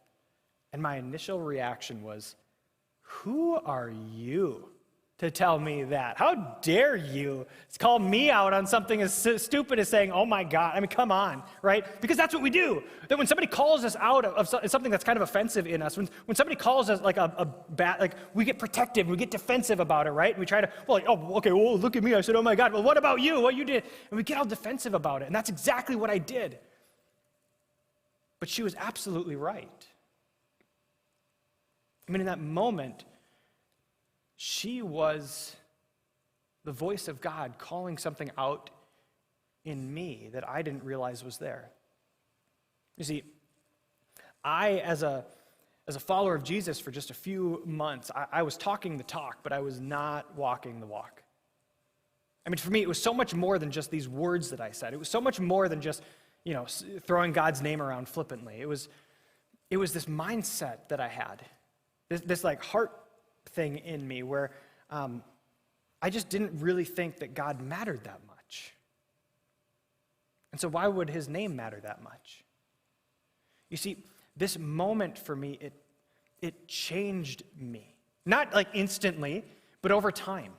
F: and my initial reaction was, "Who are you to tell me that? How dare you call me out on something as stupid as saying, 'Oh my God'? I mean, come on, right? Because that's what we do. That when somebody calls us out of something that's kind of offensive in us, when somebody calls us we get protective, we get defensive about it, right? And we try to, look at me. I said, 'Oh my God.' Well, what about you? What you did?" And we get all defensive about it. And that's exactly what I did. But she was absolutely right. I mean, in that moment, she was the voice of God calling something out in me that I didn't realize was there. You see, I, as a follower of Jesus for just a few months, I was talking the talk, but I was not walking the walk. I mean, for me, it was so much more than just these words that I said. It was so much more than just, throwing God's name around flippantly. It was this mindset that I had, this heart thing in me where I just didn't really think that God mattered that much. And so why would his name matter that much? You see, this moment for me, it changed me. Not instantly, but over time.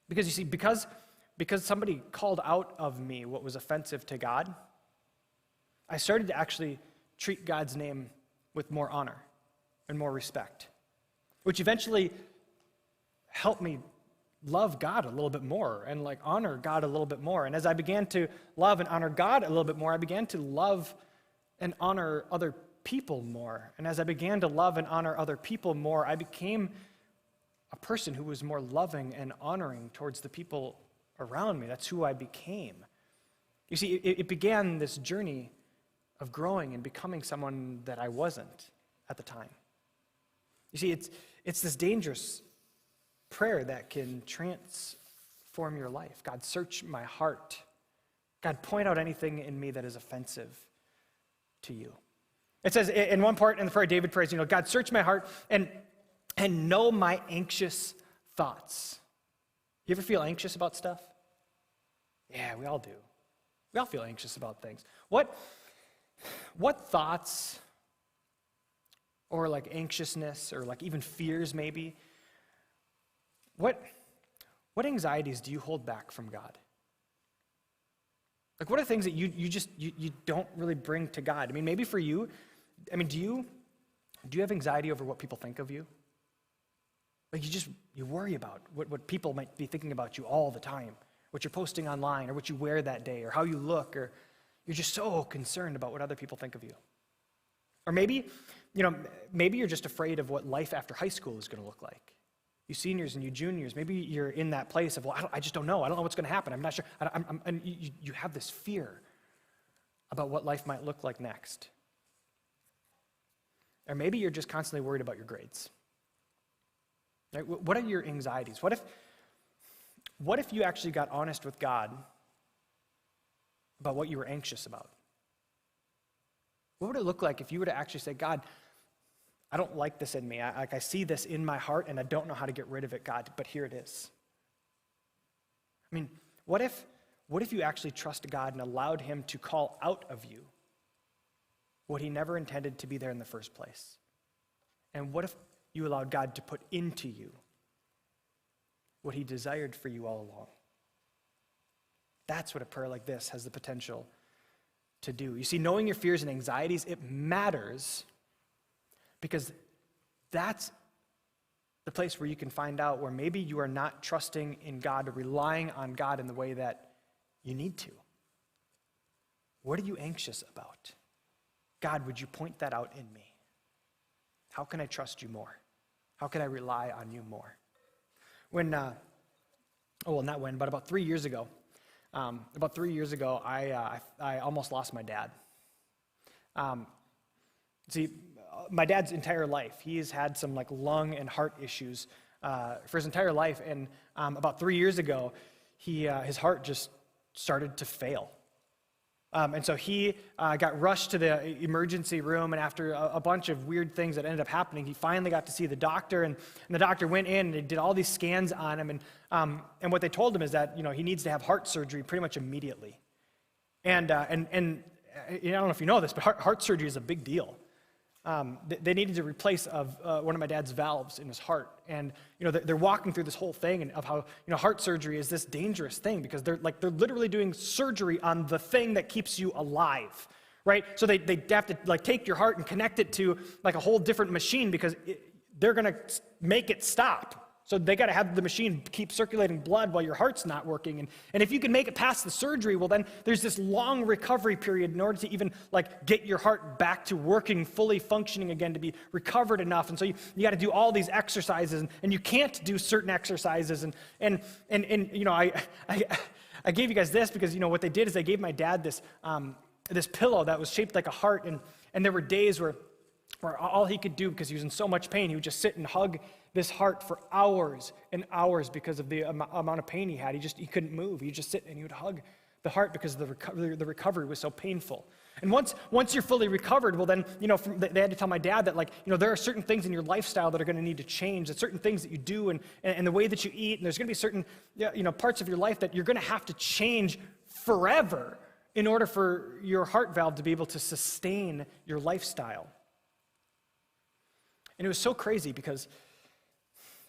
F: Because you see, because somebody called out of me what was offensive to God, I started to actually treat God's name with more honor and more respect, which eventually helped me love God a little bit more and honor God a little bit more. And as I began to love and honor God a little bit more, I began to love and honor other people more. And as I began to love and honor other people more, I became a person who was more loving and honoring towards the people around me. That's who I became. You see, it began this journey of growing and becoming someone that I wasn't at the time. You see, it's this dangerous prayer that can transform your life. God, search my heart. God, point out anything in me that is offensive to you. It says in one part in the prayer, David prays, God, search my heart and know my anxious thoughts. You ever feel anxious about stuff? Yeah, we all do. We all feel anxious about things. What thoughts or anxiousness or even fears maybe, what anxieties do you hold back from God? Like, what are things that you don't really bring to God? I mean, maybe for you, I mean, do you have anxiety over what people think of you? Like, you worry about what people might be thinking about you all the time, what you're posting online, or what you wear that day, or how you look, or you're just so concerned about what other people think of you. Or maybe you're just afraid of what life after high school is going to look like. You seniors and you juniors, maybe you're in that place of, well, I just don't know. I don't know what's going to happen. I'm not sure. And you have this fear about what life might look like next. Or maybe you're just constantly worried about your grades. Right? What are your anxieties? What if you actually got honest with God about what you were anxious about? What would it look like if you were to actually say, God, I don't like this in me. I see this in my heart, and I don't know how to get rid of it, God, but here it is. I mean, what if you actually trusted God and allowed him to call out of you what he never intended to be there in the first place? And what if you allowed God to put into you what he desired for you all along? That's what a prayer like this has the potential to do. You see, knowing your fears and anxieties, it matters because that's the place where you can find out where maybe you are not trusting in God or relying on God in the way that you need to. What are you anxious about? God, would you point that out in me? How can I trust you more? How can I rely on you more? About 3 years ago, I almost lost my dad. My dad's entire life, he's had some like lung and heart issues for his entire life. And about 3 years ago, his heart just started to fail. And so he got rushed to the emergency room, and after a bunch of weird things that ended up happening, he finally got to see the doctor, and the doctor went in and they did all these scans on him, and what they told him is that he needs to have heart surgery pretty much immediately. And I don't know if you know this, but heart surgery is a big deal. They needed to replace one of my dad's valves in his heart, and they're walking through this whole thing and of how heart surgery is this dangerous thing because they're literally doing surgery on the thing that keeps you alive, right? So they have to like take your heart and connect it to like a whole different machine because they're gonna make it stop. So they got to have the machine keep circulating blood while your heart's not working. And if you can make it past the surgery, well, then there's this long recovery period in order to even like get your heart back to working, fully functioning again, to be recovered enough. And so you got to do all these exercises, and you can't do certain exercises. And I gave you guys this because what they did is they gave my dad this this pillow that was shaped like a heart, and there were days where all he could do, because he was in so much pain, he would just sit and hug this heart for hours and hours because of the amount of pain he had. He couldn't move. He'd just sit and he would hug the heart because the recovery was so painful. And once you're fully recovered, well then, they had to tell my dad that there are certain things in your lifestyle that are going to need to change. There's certain things that you do and the way that you eat, and there's going to be certain parts of your life that you're going to have to change forever in order for your heart valve to be able to sustain your lifestyle. And it was so crazy because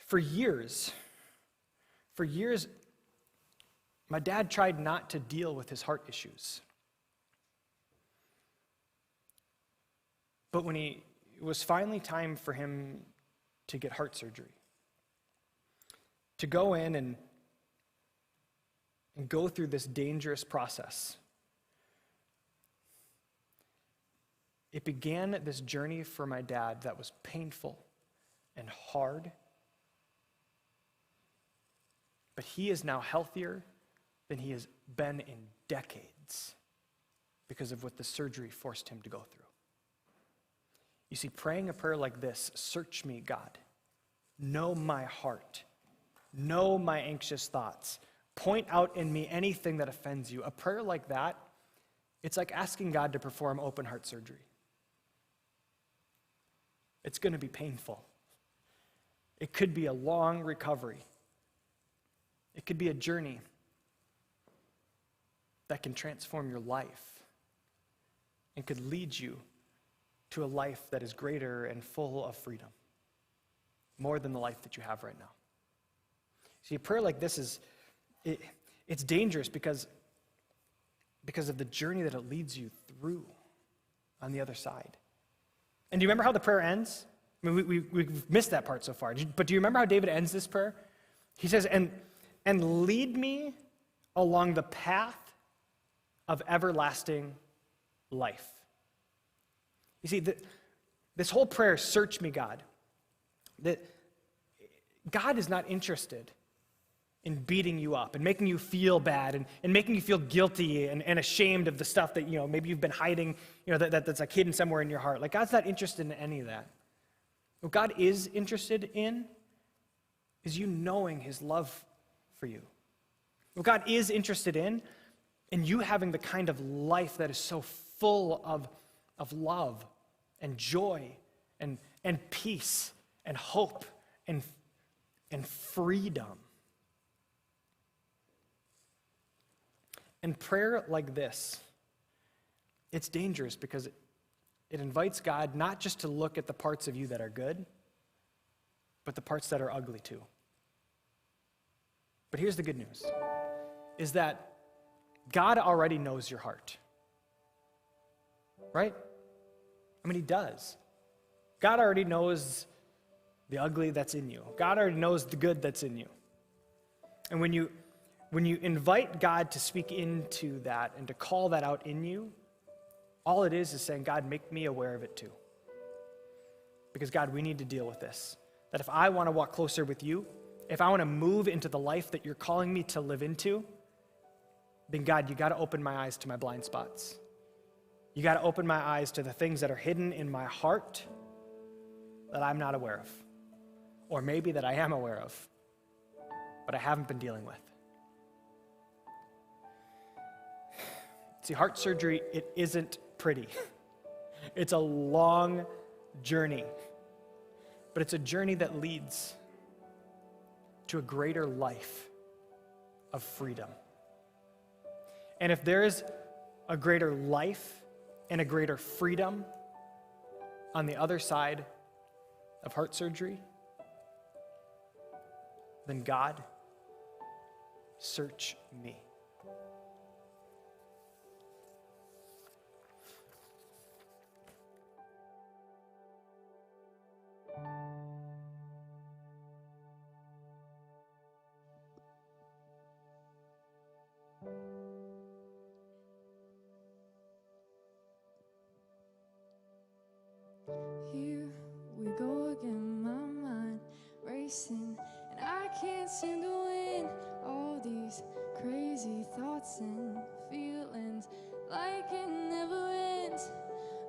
F: for years, my dad tried not to deal with his heart issues. But when it was finally time for him to get heart surgery, to go in and go through this dangerous process, it began this journey for my dad that was painful and hard. But he is now healthier than he has been in decades because of what the surgery forced him to go through. You see, praying a prayer like this, search me, God. Know my heart. Know my anxious thoughts. Point out in me anything that offends you. A prayer like that, it's like asking God to perform open heart surgery. It's going to be painful. It could be a long recovery. It could be a journey that can transform your life and could lead you to a life that is greater and full of freedom, more than the life that you have right now. See, a prayer like this it's dangerous because because of the journey that it leads you through on the other side. And do you remember how the prayer ends? I mean, we've missed that part so far. But do you remember how David ends this prayer? He says, and lead me along the path of everlasting life. You see, this whole prayer, search me, God, that God is not interested in beating you up and making you feel bad and making you feel guilty and ashamed of the stuff that, maybe you've been hiding, that's like hidden somewhere in your heart. Like, God's not interested in any of that. What God is interested in is you knowing his love for you. What God is interested in you having the kind of life that is so full of love and joy and peace and hope and freedom. And prayer like this, it's dangerous because it invites God not just to look at the parts of you that are good, but the parts that are ugly too. But here's the good news, is that God already knows your heart. Right? I mean, he does. God already knows the ugly that's in you. God already knows the good that's in you. And when you invite God to speak into that and to call that out in you, all it is saying, God, make me aware of it too. Because God, we need to deal with this. That if I want to walk closer with you, if I want to move into the life that you're calling me to live into, then God, you got to open my eyes to my blind spots. You got to open my eyes to the things that are hidden in my heart that I'm not aware of. Or maybe that I am aware of, but I haven't been dealing with. See, heart surgery, it isn't pretty. It's a long journey, but it's a journey that leads to a greater life of freedom. And if there is a greater life and a greater freedom on the other side of heart surgery, then God, search me.
G: Here we go again, my mind racing, and I can't seem to win. All these crazy thoughts and feelings, like it never ends,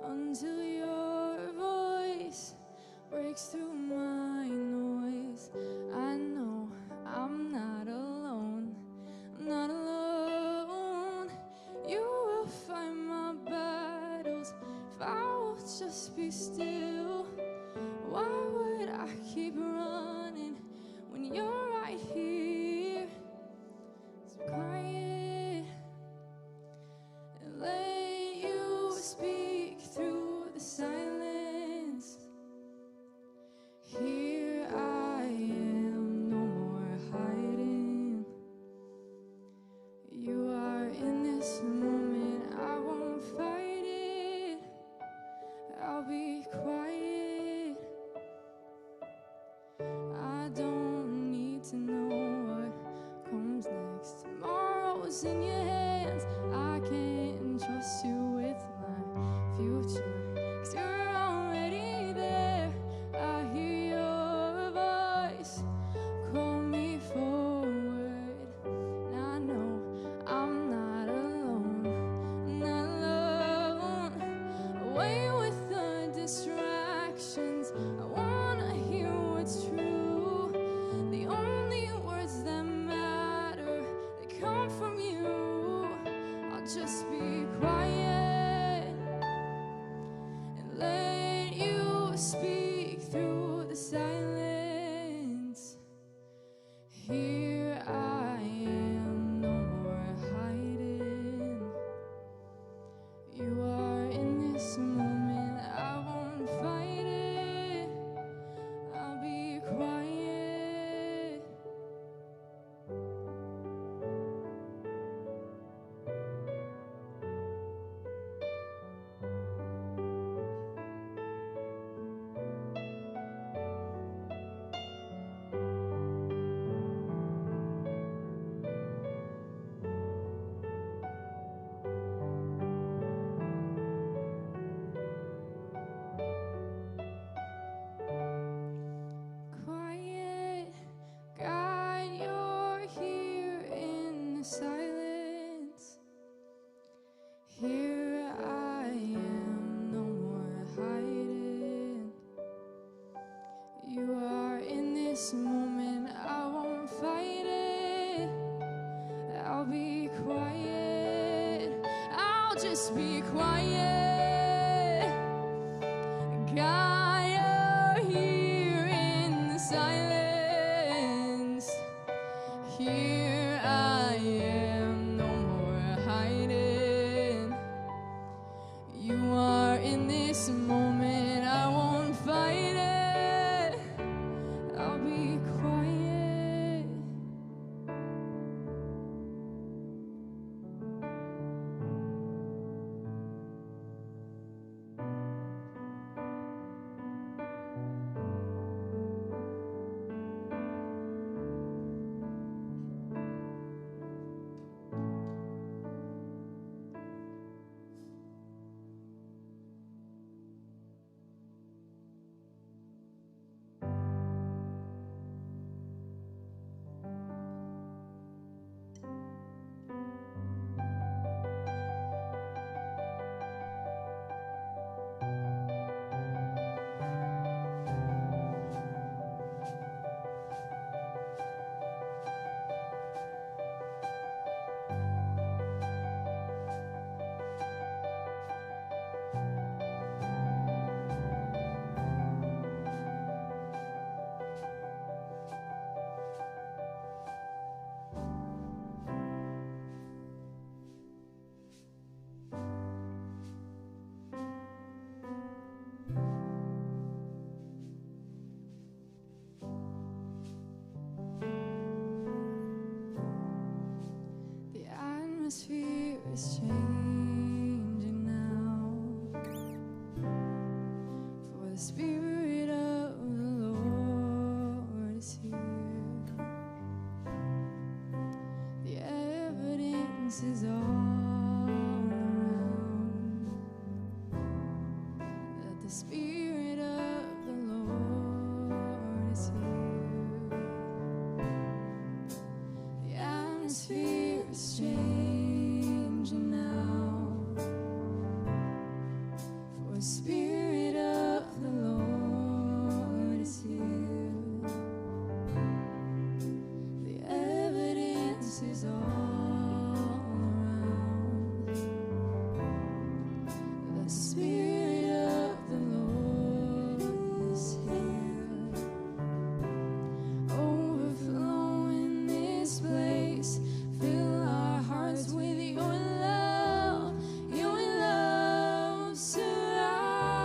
G: until your voice breaks through my noise. I know I'm not alone, I'm not alone. You will fight my battles if I will just be still. Why would I keep running when you're right here? So quiet and let you speak through the silence. Here I am, no more hiding. You are in this moment, I won't fight it. I'll be quiet. I don't need to know what comes next. Tomorrow's in your hands. I can trust you with my future, 'cause you're already there. I hear your voice call me forward, and I know I'm not alone, not alone. Away with the distractions, I wanna hear what's true. The only words that matter, they come from you. just be quiet. God, you're here in the silence. Here I am, no more hiding. You are in this moment, I won't fight it. I'll be quiet. The atmosphere is changing now, for the Spirit of the Lord is here. The evidence is all around that the Spirit of the Lord is here. The atmosphere is changing now, for the Spirit of the Lord is here. The evidence is all around. The Spirit of the Lord is here. Overflow in this place. Fill our hearts with your love. Your love surrounds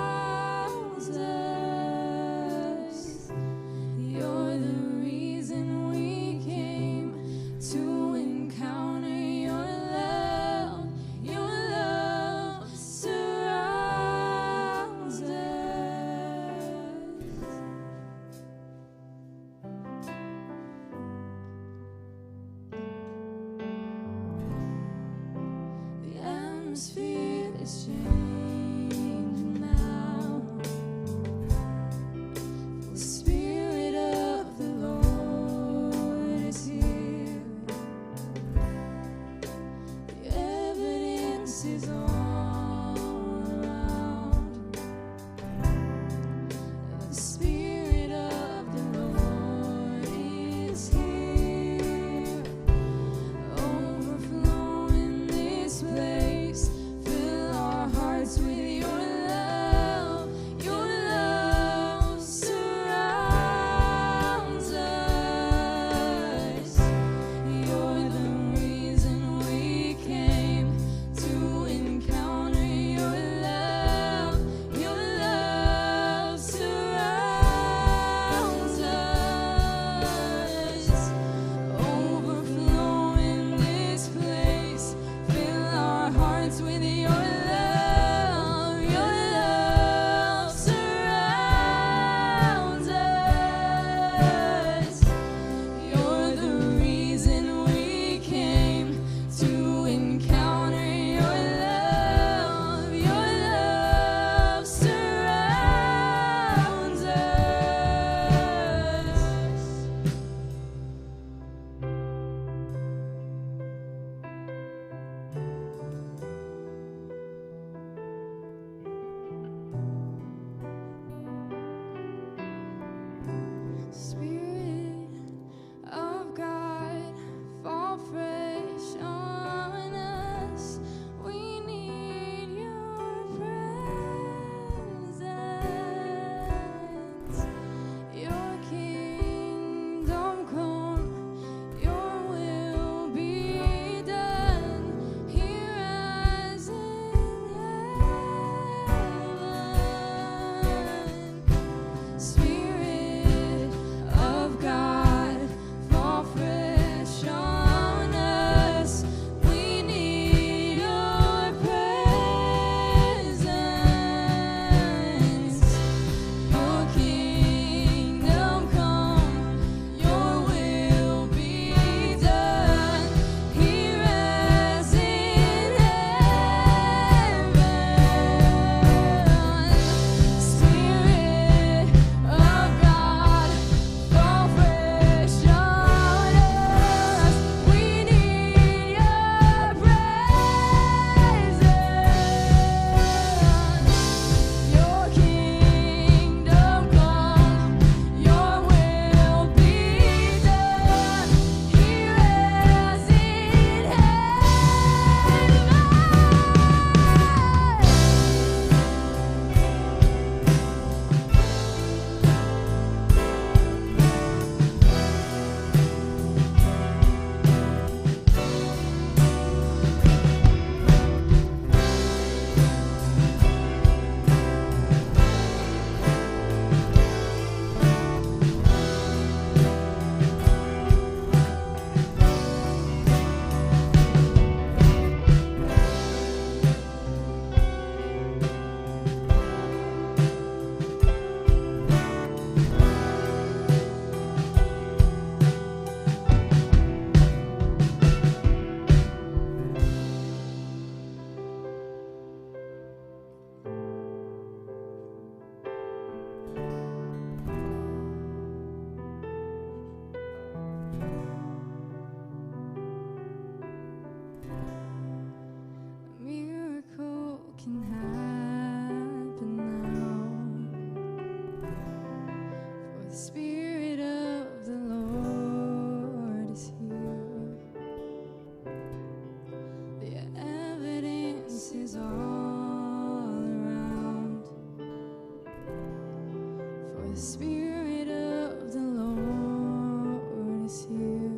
G: The Spirit of the Lord is here.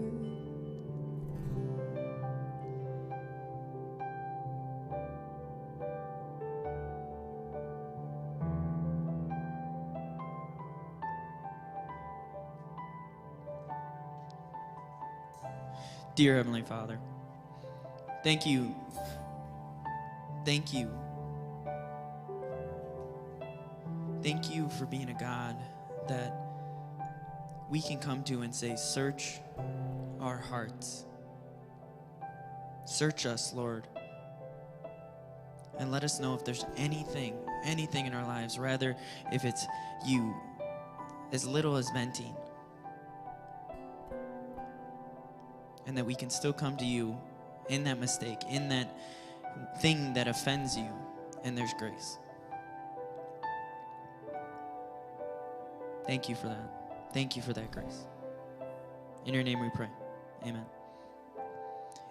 D: Dear Heavenly Father, thank you. Thank you. Thank you for being a God that we can come to and say, search our hearts. Search us, Lord. And let us know if there's anything in our lives, rather if it's you, as little as venting. And that we can still come to you in that mistake, in that thing that offends you, and there's grace. Thank you for that. Thank you for that grace. In your name we pray. Amen.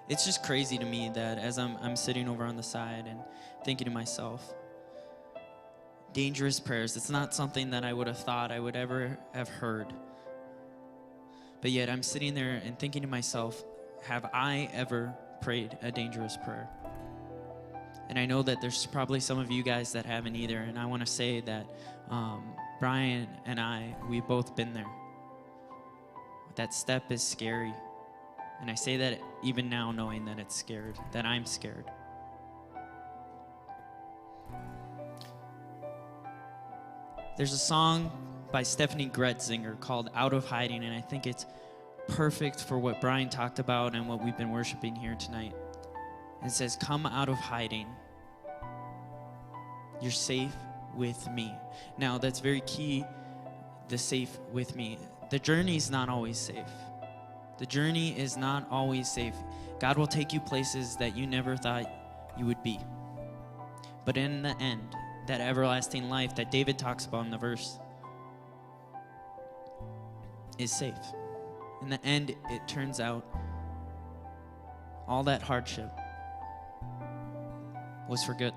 D: It's just crazy to me that as I'm sitting over on the side and thinking to myself, dangerous prayers, it's not something that I would have thought I would ever have heard. But yet I'm sitting there and thinking to myself, have I ever prayed a dangerous prayer? And I know that there's probably some of you guys that haven't either. And I want to say that Brian and we've both been there. That step is scary. And I say that even now knowing that it's scared, that I'm scared. There's a song by Stephanie Gretzinger called Out of Hiding, and I think it's perfect for what Brian talked about and what we've been worshiping here tonight. It says, come out of hiding. You're safe with me. Now, that's very key, the safe with me. The journey's not always safe. The journey is not always safe. God will take you places that you never thought you would be. But in the end, that everlasting life that David talks about in the verse is safe. In the end, it turns out all that hardship was for good.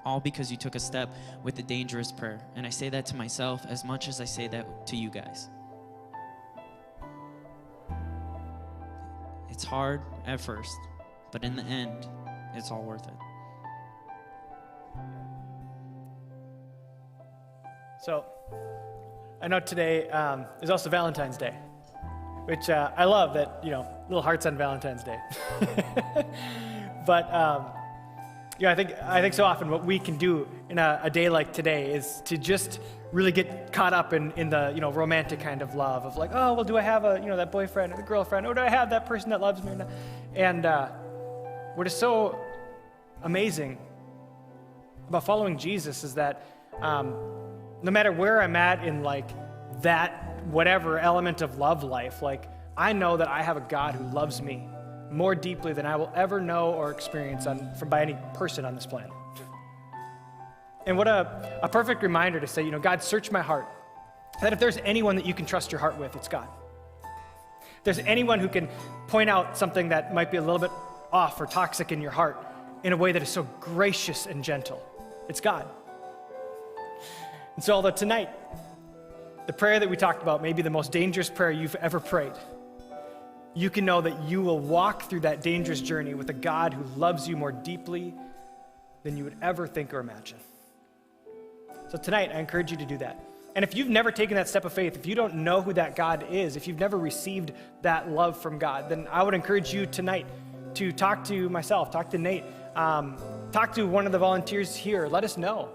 D: All because you took a step with a dangerous prayer. And I say that to myself as much as I say that to you guys. It's hard at first, but in the end, it's all worth it.
F: So, I know today is also Valentine's Day, which I love that, little hearts on Valentine's Day. But, I think so often what we can do in a day like today is to just really get caught up in the, romantic kind of love of like, oh, well, do I have that boyfriend or the girlfriend, or do I have that person that loves me? And what is so amazing about following Jesus is that no matter where I'm at in like that whatever element of love life, like I know that I have a God who loves me more deeply than I will ever know or experience by any person on this planet. And what a perfect reminder to say, God, search my heart. That if there's anyone that you can trust your heart with, it's God. If there's anyone who can point out something that might be a little bit off or toxic in your heart in a way that is so gracious and gentle, it's God. And so although tonight, the prayer that we talked about may be the most dangerous prayer you've ever prayed, you can know that you will walk through that dangerous journey with a God who loves you more deeply than you would ever think or imagine. So tonight, I encourage you to do that. And if you've never taken that step of faith, if you don't know who that God is, if you've never received that love from God, then I would encourage you tonight to talk to myself, talk to Nate, talk to one of the volunteers here. Let us know.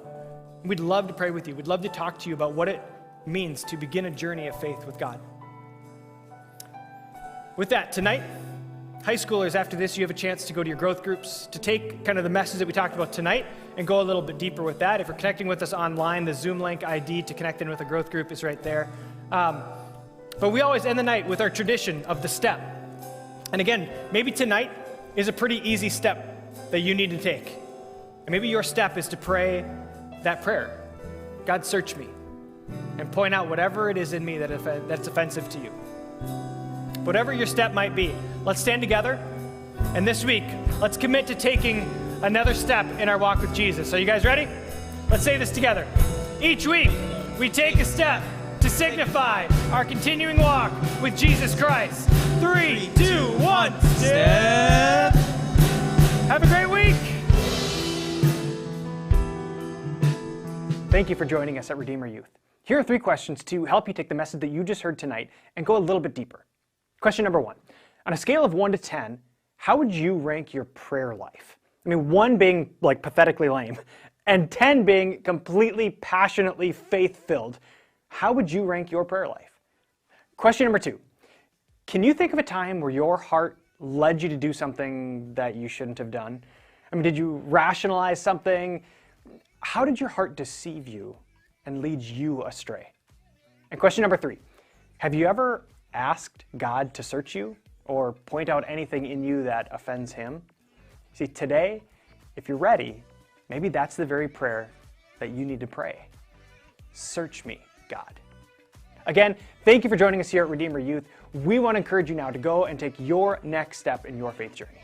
F: We'd love to pray with you. We'd love to talk to you about what it means to begin a journey of faith with God. With that, tonight, high schoolers, after this, you have a chance to go to your growth groups, to take kind of the message that we talked about tonight and go a little bit deeper with that. If you're connecting with us online, the Zoom link ID to connect in with a growth group is right there. But we always end the night with our tradition of the step. And again, maybe tonight is a pretty easy step that you need to take. And maybe your step is to pray that prayer. God, search me and point out whatever it is in me that's offensive to you. Whatever your step might be, let's stand together. And this week, let's commit to taking another step in our walk with Jesus. Are you guys ready? Let's say this together. Each week, we take a step to signify our continuing walk with Jesus Christ. 3, 2, 1, step. Have a great week. Thank you for joining us at Redeemer Youth. Here are 3 questions to help you take the message that you just heard tonight and go a little bit deeper. Question number 1. On a scale of 1 to 10, how would you rank your prayer life? I mean, 1 being like pathetically lame, and 10 being completely passionately faith-filled. How would you rank your prayer life? Question number 2. Can you think of a time where your heart led you to do something that you shouldn't have done? I mean, did you rationalize something? How did your heart deceive you and lead you astray? And question number 3. Have you ever asked God to search you or point out anything in you that offends him? See, today, if you're ready, maybe that's the very prayer that you need to pray. Search me, God. Again, thank you for joining us here at Redeemer Youth. We want to encourage you now to go and take your next step in your faith journey.